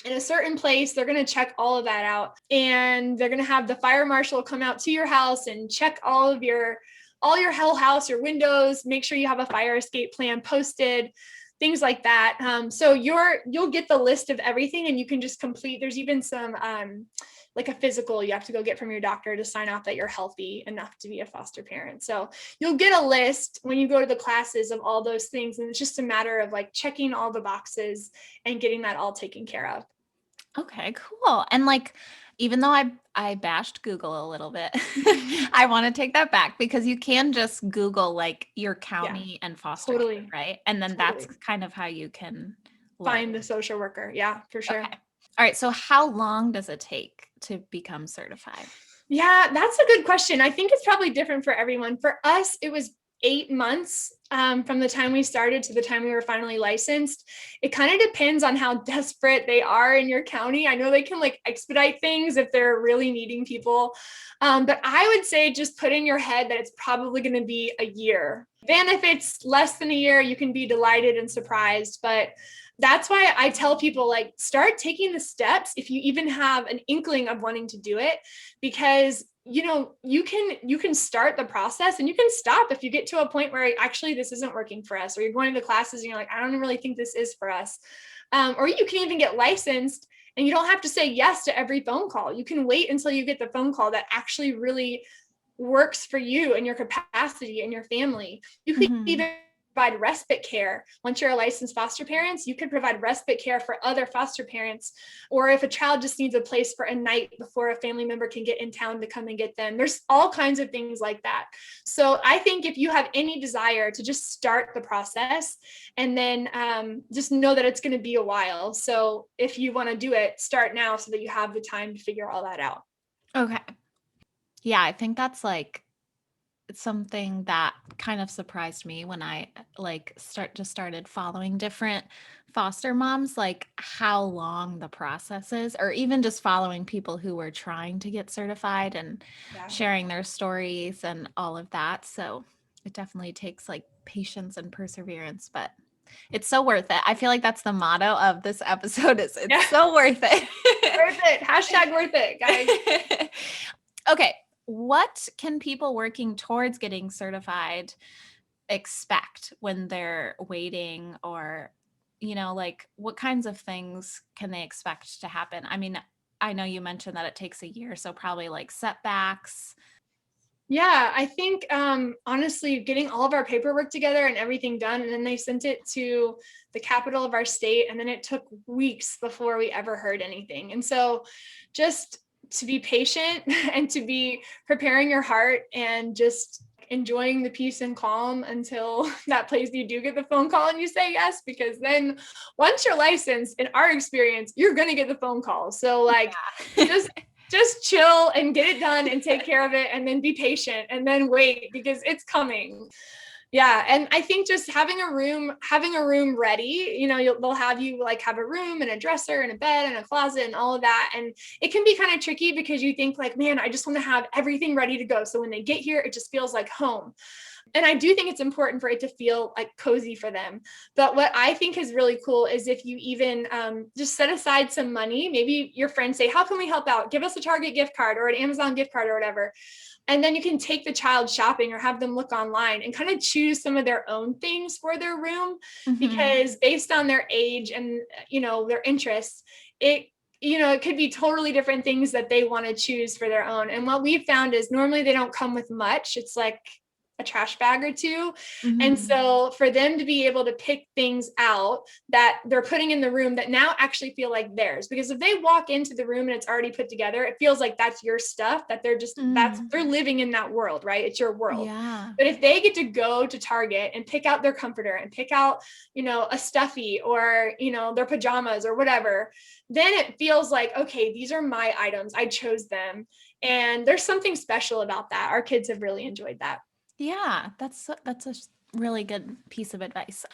in a certain place. They're going to check all of that out, and they're going to have the fire marshal come out to your house and check all your whole house, your windows, make sure you have a fire escape plan posted, things like that. So you'll get the list of everything, and you can just complete. There's even some like a physical you have to go get from your doctor to sign off that you're healthy enough to be a foster parent. So you'll get a list when you go to the classes of all those things, and it's just a matter of like checking all the boxes and getting that all taken care of. Okay, cool. And like, even though I bashed Google a little bit, I want to take that back because you can just Google like your Yeah, county and foster care, totally. right? And then that's Totally. kind of how you can Find learn. the social worker. Yeah, for sure. Okay. All right. So how long does it take to become certified? Yeah, that's a good question. I think it's probably different for everyone. For us, it was 8 months, from the time we started to the time we were finally licensed. It kind of depends on how desperate they are in your county. I know they can like expedite things if they're really needing people. But I would say just put in your head that it's probably going to be a year. Then if it's less than a year, you can be delighted and surprised. But that's why I tell people, like, start taking the steps if you even have an inkling of wanting to do it, because you can start the process and you can stop if you get to a point where actually this isn't working for us, or you're going to classes and you're like, I don't really think this is for us. Or you can even get licensed and you don't have to say yes to every phone call. You can wait until you get the phone call that actually really works for you and your capacity and your family. You could Mhm. even provide respite care. Once you're a licensed foster parents, you could provide respite care for other foster parents. Or if a child just needs a place for a night before a family member can get in town to come and get them, there's all kinds of things like that. So I think if you have any desire to just start the process, and then just know that it's going to be a while. So if you want to do it, start now so that you have the time to figure all that out. Okay. Yeah, I think that's like something that kind of surprised me when I started following different foster moms, like how long the process is, or even just following people who were trying to get certified and Yeah. sharing their stories and all of that. So it definitely takes like patience and perseverance, but it's so worth it. I feel like that's the motto of this episode is it's Yeah. so worth it. Worth it. Hashtag worth it, guys. Okay, what can people working towards getting certified expect when they're waiting, or like what kinds of things can they expect to happen? I mean, I know you mentioned that it takes a year, so probably like setbacks. Yeah, I think honestly, getting all of our paperwork together and everything done, and then they sent it to the capital of our state, and then it took weeks before we ever heard anything. And so, just to be patient and to be preparing your heart and just enjoying the peace and calm until that place you do get the phone call and you say yes, because then once you're licensed, in our experience, you're going to get the phone call. So like, Yeah. just just chill and get it done and take care of it, and then be patient and then wait, because it's coming. Yeah, and I think just having a room ready, they'll have you like have a room and a dresser and a bed and a closet and all of that. And it can be kind of tricky because you think like, man, I just want to have everything ready to go, so when they get here it just feels like home. And I do think it's important for it to feel like cozy for them. But what I think is really cool is if you even just set aside some money. Maybe your friends say, how can we help out? Give us a Target gift card or an Amazon gift card or whatever. And then you can take the child shopping or have them look online and kind of choose some of their own things for their room, Hmm. because based on their age and their interests, it could be totally different things that they want to choose for their own. And what we've found is normally they don't come with much. It's like a trash bag or two. And Hmm. so for them to be able to pick things out that they're putting in the room that now actually feel like theirs, because if they walk into the room and it's already put together, it feels like that's your stuff, that they're living in that world, right? It's your world. Yeah. But if they get to go to Target and pick out their comforter and pick out, a stuffy or, their pajamas or whatever, then it feels like, okay, these are my items. I chose them. And there's something special about that. Our kids have really enjoyed that. Yeah, that's a really good piece of advice.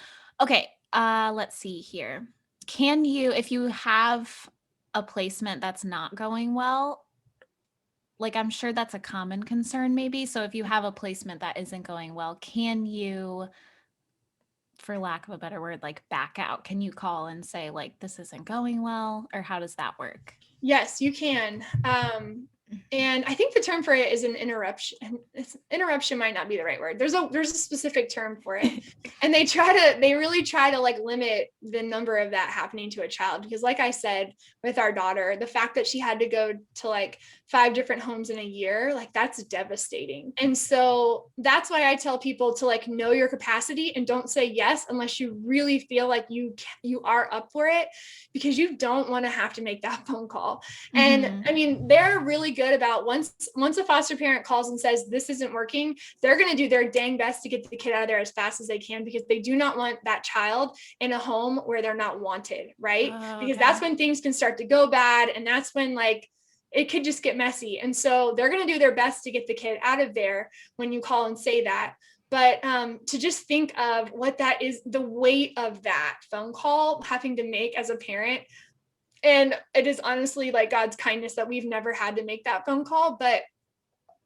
Okay, let's see here. Can you, if you have a placement that's not going well, like I'm sure that's a common concern maybe. So if you have a placement that isn't going well, can you, for lack of a better word, like back out? Can you call and say like this isn't going well, or how does that work? Yes, you can. And I think the term for it is an interruption. Interruption might not be the right word. There's a specific term for it. And they really try to like limit the number of that happening to a child. Because like I said, with our daughter, the fact that she had to go to like 5 different homes in a year, like that's devastating. And so that's why I tell people to like know your capacity and don't say yes unless you really feel like you are up for it, because you don't want to have to make that phone call. And Hmm. I mean, they're really good about once a foster parent calls and says this isn't working, they're going to do their dang best to get the kid out of there as fast as they can, because they do not want that child in a home where they're not wanted, right? Oh, Because okay. that's when things can start to go bad, and that's when like it could just get messy. And so they're going to do their best to get the kid out of there when you call and say that. But to just think of what that is, the weight of that phone call having to make as a parent. And it is honestly like God's kindness that we've never had to make that phone call. But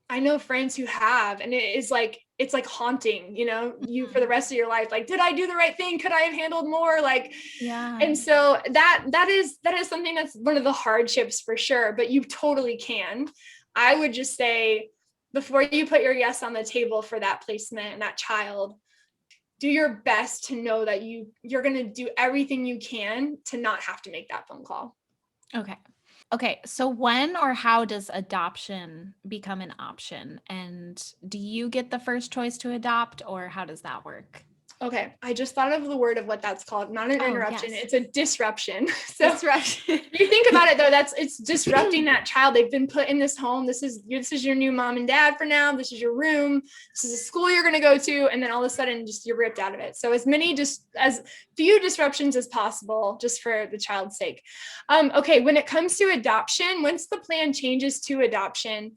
I know friends who have, and it's like haunting, you for the rest of your life. Like, did I do the right thing? Could I have handled more? Like, Yeah. and so that is something that's one of the hardships for sure, but you totally can. I would just say, before you put your yes on the table for that placement and that child, do your best to know that you're going to do everything you can to not have to make that phone call. Okay. Okay, so when or how does adoption become an option? And do you get the first choice to adopt, or how does that work? Okay, I just thought of the word of what that's called. Not an Oh, interruption, yes. it's a disruption. So Disruption. if you think about it though, it's disrupting that child. They've been put in this home. This is your new mom and dad for now. This is your room. This is a school you're going to go to, and then all of a sudden just you're ripped out of it. So as few disruptions as possible, just for the child's sake. Okay, when it comes to adoption, once the plan changes to adoption,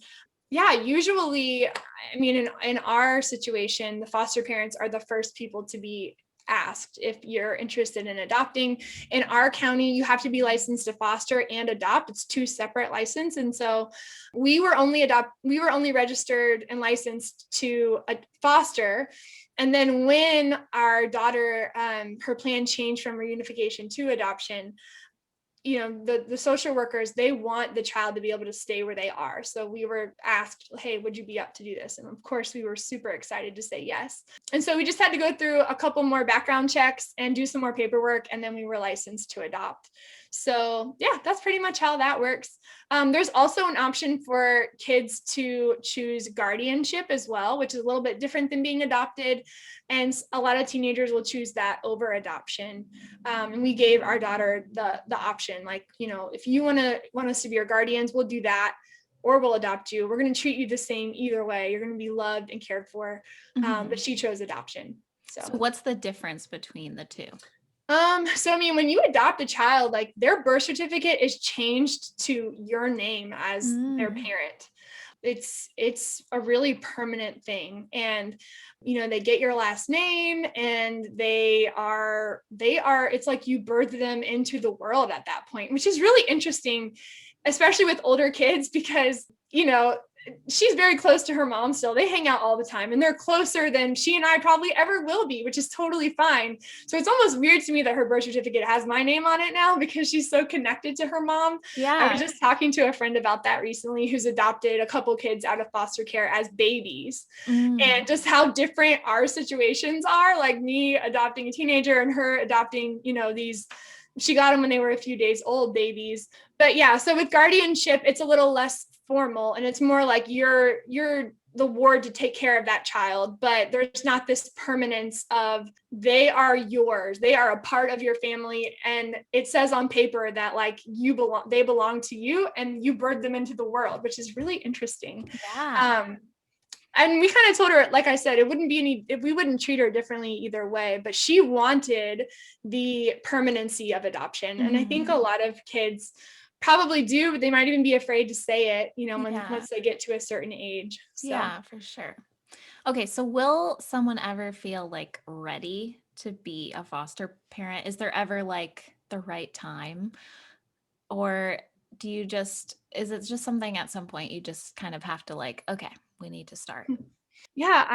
yeah, usually, I mean, in our situation, the foster parents are the first people to be asked if you're interested in adopting. In our county, you have to be licensed to foster and adopt. It's two separate licenses. And so we were only registered and licensed to foster. And then when our daughter, her plan changed from reunification to adoption, the social workers, they want the child to be able to stay where they are. So we were asked, hey, would you be up to do this? And of course we were super excited to say yes. And so we just had to go through a couple more background checks and do some more paperwork, and then we were licensed to adopt. So yeah, that's pretty much how that works. There's also an option for kids to choose guardianship as well, which is a little bit different than being adopted. And a lot of teenagers will choose that over adoption. And we gave our daughter the option, like, if you want us to be your guardians, we'll do that, or we'll adopt you. We're going to treat you the same either way. You're going to be loved and cared for. But she chose adoption. So what's the difference between the two? So I mean, when you adopt a child, like, their birth certificate is changed to your name as their parent. It's a really permanent thing. And they get your last name, and they are it's like you birth them into the world at that point, which is really interesting, especially with older kids, because she's very close to her mom still. They hang out all the time, and they're closer than she and I probably ever will be, which is totally fine. So it's almost weird to me that her birth certificate has my name on it now, because she's so connected to her mom. Yeah. I was just talking to a friend about that recently, who's adopted a couple kids out of foster care as babies, and just how different our situations are, like me adopting a teenager and her adopting, she got them when they were a few days old, babies. But yeah, so with guardianship, it's a little less formal, and it's more like you're the ward to take care of that child, but there's not this permanence of they are yours. They are a part of your family. And it says on paper that, like, they belong to you, and you birthed them into the world, which is really interesting. Yeah. And we kind of told her, like I said, we wouldn't treat her differently either way, but she wanted the permanency of adoption. And I think a lot of kids probably do, but they might even be afraid to say it, once they get to a certain age. So. Yeah, for sure. Okay, so will someone ever feel like ready to be a foster parent? Is there ever like the right time? Or is it just something at some point you just kind of have to, like, okay, we need to start? Yeah,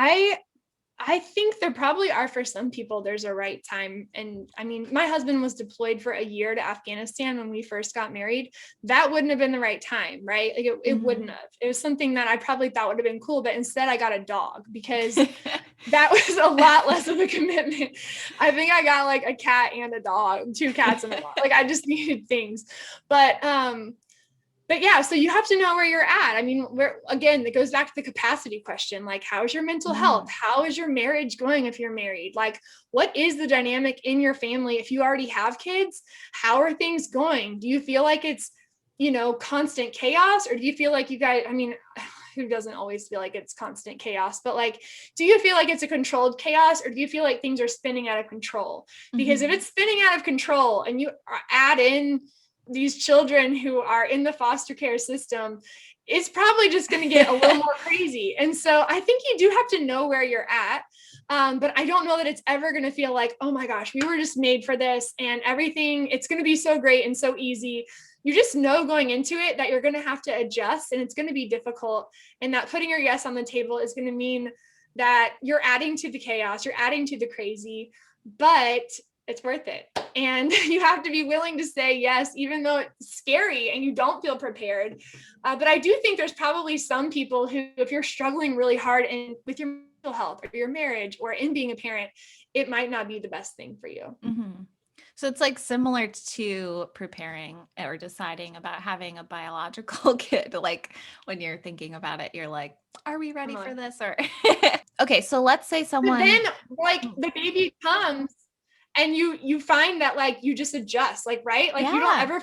I think there probably are, for some people, there's a right time. And I mean, my husband was deployed for a year to Afghanistan when we first got married. That wouldn't have been the right time, right? Like it wouldn't have. It was something that I probably thought would have been cool, but instead I got a dog, because that was a lot less of a commitment. I think I got like a cat and a dog, 2 cats and a dog. Like, I just needed things. But yeah, so you have to know where you're at. I mean, again, it goes back to the capacity question. Like, how's your mental health? How is your marriage going if you're married? Like, what is the dynamic in your family if you already have kids? How are things going? Do you feel like it's, constant chaos? Or do you feel like you guys, I mean, who doesn't always feel like it's constant chaos, but like, do you feel like it's a controlled chaos, or do you feel like things are spinning out of control? Because if it's spinning out of control and you add in these children who are in the foster care system, it's probably just going to get a little more crazy. And so I think you do have to know where you're at. But I don't know that it's ever going to feel like, oh my gosh, we were just made for this and everything, it's going to be so great and so easy. you just know going into it that you're going to have to adjust and it's going to be difficult. And that putting your yes on the table is going to mean that you're adding to the chaos, you're adding to the crazy, but it's worth it. And you have to be willing to say yes, even though it's scary and you don't feel prepared. But I do think there's probably some people who, if you're struggling really hard with your mental health or your marriage or in being a parent, it might not be the best thing for you. Mm-hmm. So it's like similar to preparing or deciding about having a biological kid. Like when you're thinking about it, you're like, are we ready for this? Or okay, so let's say But then someone like the baby comes and you find that like you just adjust, like, right? Like you don't yeah. ever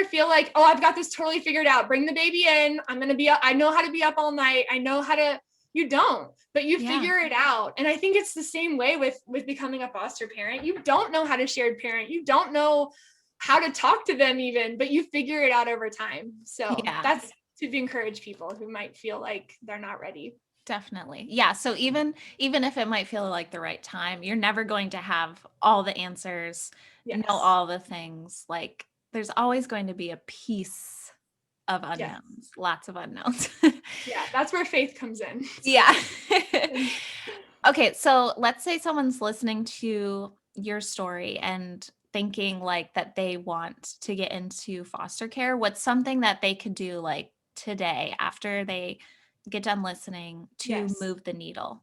feel like oh, I've got this totally figured out. Bring the baby in. I'm going to be up. I know how to be up all night. I know how to, you don't, but you figure it out. And I think it's the same way with becoming a foster parent. You don't know how to shared parent. You don't know how to talk to them even, but you figure it out over time. So Yeah. that's to encourage people who might feel like they're not ready. Definitely. Yeah. So even if it might feel like the right time, you're never going to have all the answers, know Yes. all the things. Like there's always going to be a piece of Yes. unknowns, lots of unknowns. Yeah. That's where faith comes in. Yeah. Okay, so let's say someone's listening to your story and thinking like that they want to get into foster care. What's something that they could do like today after they get done listening to Yes. move the needle?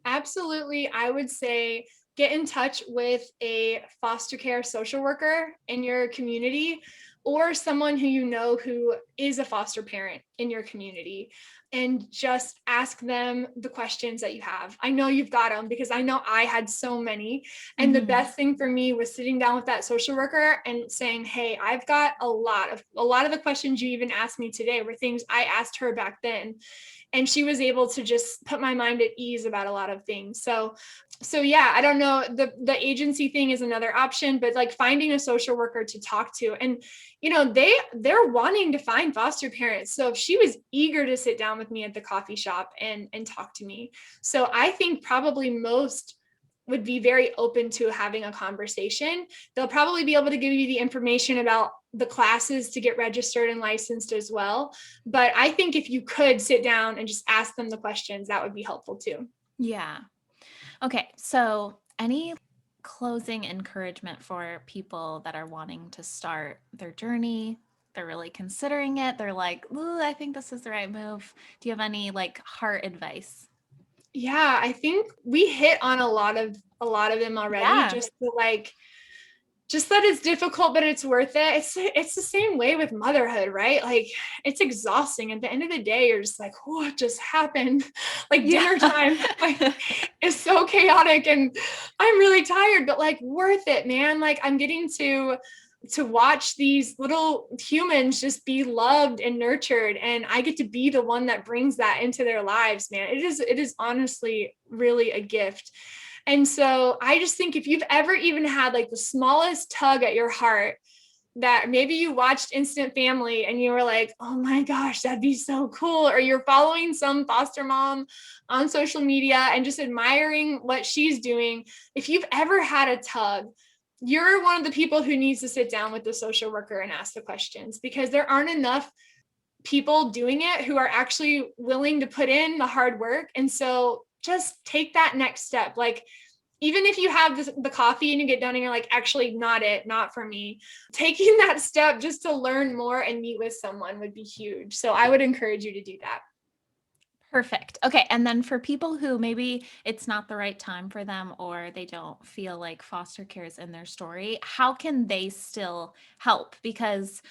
Absolutely. I would say get in touch with a foster care social worker in your community or someone who you know who is a foster parent in your community and just ask them the questions that you have. I know you've got them because I know I had so many. And the Mhm. best thing for me was sitting down with that social worker and saying, "Hey, I've got a lot of the questions you even asked me today were things I asked her back then." And she was able to just put my mind at ease about a lot of things. So yeah, I don't know, the agency thing is another option, but like finding a social worker to talk to. And you know, they're wanting to find foster parents, so she was eager to sit down with me at the coffee shop and talk to me. So I think probably most would be very open to having a conversation. They'll probably be able to give you the information about the classes to get registered and licensed as well. But I think if you could sit down and just ask them the questions, that would be helpful too. Yeah. Okay, so any closing encouragement for people that are wanting to start their journey? They're really considering it. They're like, "Ooh, I think this is the right move." Do you have any like heart advice? Yeah, I think we hit on a lot of them already. Yeah. Just that it's difficult, but it's worth it. It's the same way with motherhood, right? Like it's exhausting. At the end of the day, you're just like, what just happened? Like Yeah. dinner time, like is so chaotic and I'm really tired, but like worth it, man. Like I'm getting to watch these little humans just be loved and nurtured, and I get to be the one that brings that into their lives, man. It is honestly really a gift. And so I just think if you've ever even had like the smallest tug at your heart, that maybe you watched Instant Family and you were like, oh my gosh, that'd be so cool. Or you're following some foster mom on social media and just admiring what she's doing. If you've ever had a tug, you're one of the people who needs to sit down with the social worker and ask the questions, because there aren't enough people doing it who are actually willing to put in the hard work. And so just take that next step. Like, even if you have the coffee and you get done and you're like, actually, not for me, taking that step just to learn more and meet with someone would be huge. So I would encourage you to do that. Perfect. Okay. And then for people who maybe it's not the right time for them or they don't feel like foster care is in their story, how can they still help? Because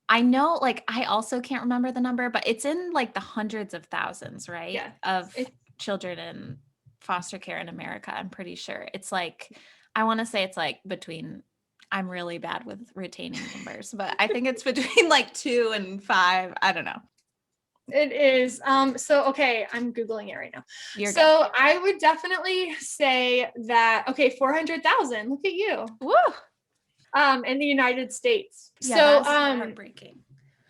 I know, like, I also can't remember the number, but it's in like the hundreds of thousands, right? Yeah. Of It, children in foster care in America. I'm pretty sure it's like, I want to say it's like between, I'm really bad with retaining numbers, but I think it's between like 2 and 5. I don't know. it is. So, okay, I'm Googling it right now. You're good. So I would definitely say that, okay, 400,000, look at you, Woo! in the United States. Yeah, So, that's heartbreaking.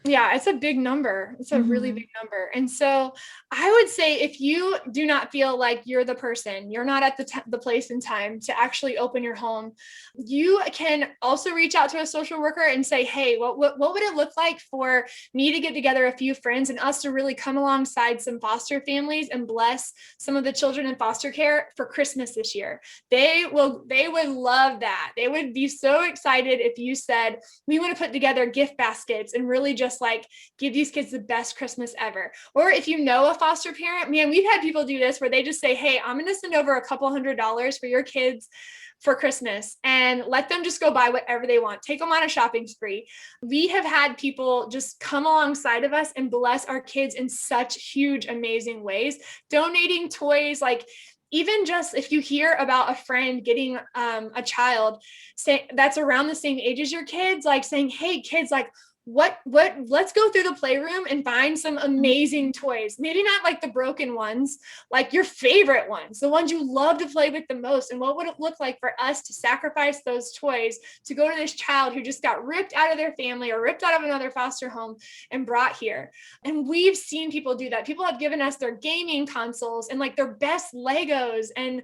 Yeah, it's a big number. It's a really Mhm. big number. And so I would say if you do not feel like you're the person, you're not at the place and time to actually open your home, you can also reach out to a social worker and say, hey, what would it look like for me to get together a few friends and us to really come alongside some foster families and bless some of the children in foster care for Christmas this year? They would love that. They would be so excited if you said, we want to put together gift baskets and really just like give these kids the best Christmas ever. Or if you know a foster parent, man, we've had people do this where they just say, hey, I'm going to send over a couple $100s for your kids for Christmas and let them just go buy whatever they want. Take them on a shopping spree. We have had people just come alongside of us and bless our kids in such huge, amazing ways, donating toys. Like, even just if you hear about a friend getting a child say that's around the same age as your kids, like saying, hey kids, like what let's go through the playroom and find some amazing toys, maybe not like the broken ones, like your favorite ones, the ones you love to play with the most. And what would it look like for us to sacrifice those toys to go to this child who just got ripped out of their family or ripped out of another foster home and brought here? And we've seen people do that. People have given us their gaming consoles and like their best Legos and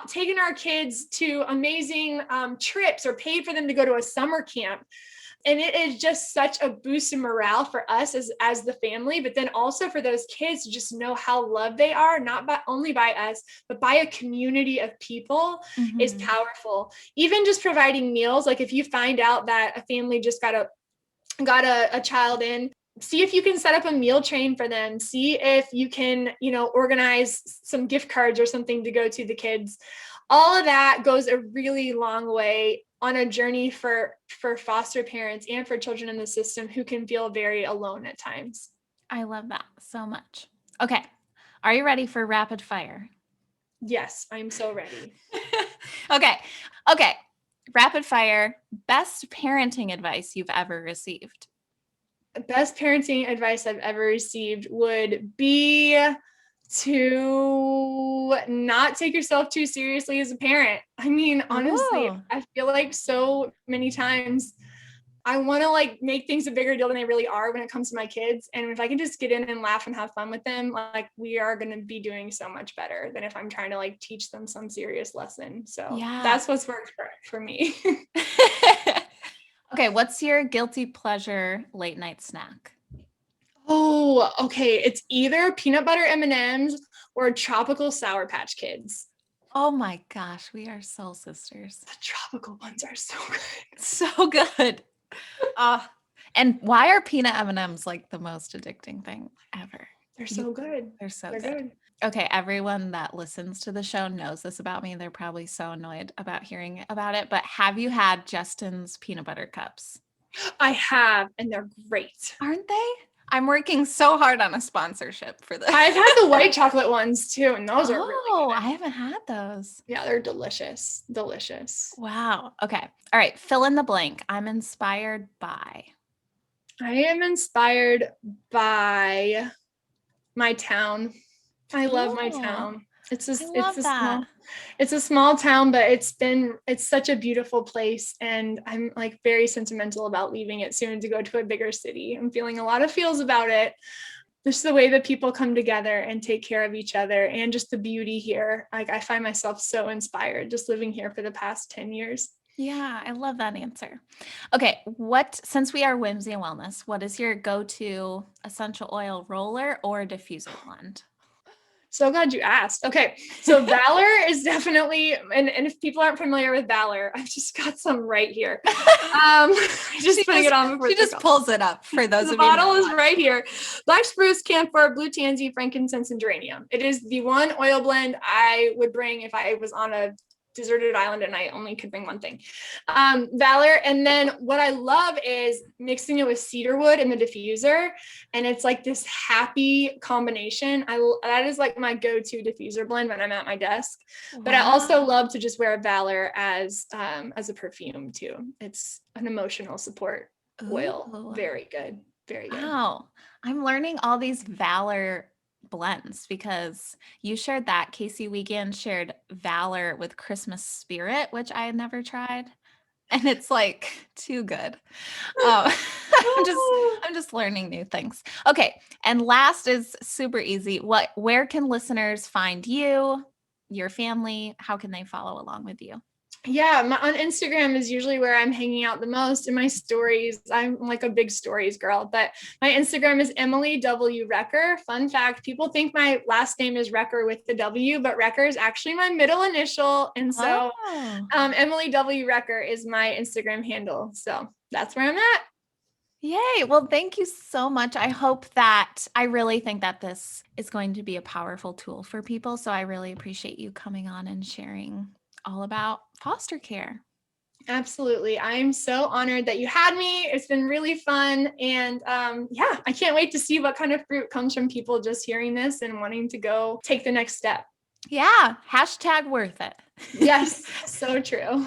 taken our kids to amazing trips or paid for them to go to a summer camp. And it is just such a boost in morale for us as the family, but then also for those kids to just know how loved they are, not by only by us, but by a community of people, is Mhm. powerful. Even just providing meals, like if you find out that a family just got a child in, see if you can set up a meal train for them, see if you can, organize some gift cards or something to go to the kids. All of that goes a really long way on a journey for foster parents and for children in the system who can feel very alone at times. I love that so much. Okay. Are you ready for rapid fire? Yes, I'm so ready. Okay. Okay. Rapid fire. Best parenting advice you've ever received. Best parenting advice I've ever received would be to not take yourself too seriously as a parent. I mean, honestly, Oh, I feel like so many times I want to like make things a bigger deal than they really are when it comes to my kids. And if I can just get in and laugh and have fun with them, like we are going to be doing so much better than if I'm trying to like teach them some serious lesson. So yeah. that's what's worked for me. Okay. What's your guilty pleasure late night snack? Oh, okay. It's either peanut butter M&Ms or tropical Sour Patch Kids. Oh my gosh. We are soul sisters. The tropical ones are so good. So good. Uh, and why are peanut M&Ms like the most addicting thing ever? They're You, so good. they're so They're good. good. Okay, everyone that listens to the show knows this about me. They're probably so annoyed about hearing about it, but have you had Justin's peanut butter cups? I have, and they're great. Aren't they? I'm working so hard on a sponsorship for this. I've had the white chocolate ones too, and those are really Oh, I good. haven't had those. Yeah, they're delicious. Delicious. Wow. Okay. All right. Fill in the blank. I'm inspired by. I am inspired by my town. I love my Oh, town. It's I just love that. it's a small town, but it's such a beautiful place, and I'm like very sentimental about leaving it soon to go to a bigger city. I'm feeling a lot of feels about it. Just the way that people come together and take care of each other and just the beauty here. Like I find myself so inspired just living here for the past 10 years. Yeah, I love that answer. Okay, since we are Whimsy and Wellness, what is your go-to essential oil roller or diffuser blend? So glad you asked. Okay. So Valor is definitely, and if people aren't familiar with Valor, I've just got some right here. She Just putting just it on before she the just call. pulls it up for those The of you bottle not is right watching. here. Black spruce, camphor, blue tansy, frankincense, and geranium. It is the one oil blend I would bring if I was on a deserted island and I only could bring one thing. Valor. And then what I love is mixing it with cedarwood in the diffuser. And it's like this happy combination. That is like my go-to diffuser blend when I'm at my desk. But I also Wow. love to just wear Valor as a perfume too. It's an emotional support oil. Ooh. Very good. Very good. Wow. I'm learning all these Valor blends because you shared that. Casey Wiegand shared Valor with Christmas Spirit, which I had never tried. And it's like too good. Um, I'm just I'm just learning new things. Okay, and last is super easy. Where can listeners find you, your family? How can they follow along with you? Yeah, on Instagram is usually where I'm hanging out the most. In my stories, I'm like a big stories girl, but my Instagram is Emily W. Recker. Fun fact, people think my last name is Recker with the W, but Recker is actually my middle initial. And so Oh. Emily W. Recker is my Instagram handle. So that's where I'm at. Yay. Well, thank you so much. I really think that this is going to be a powerful tool for people. So I really appreciate you coming on and sharing all about foster care. Absolutely. I'm so honored that you had me. It's been really fun. And yeah, I can't wait to see what kind of fruit comes from people just hearing this and wanting to go take the next step. Yeah. Hashtag worth it. Yes, so true.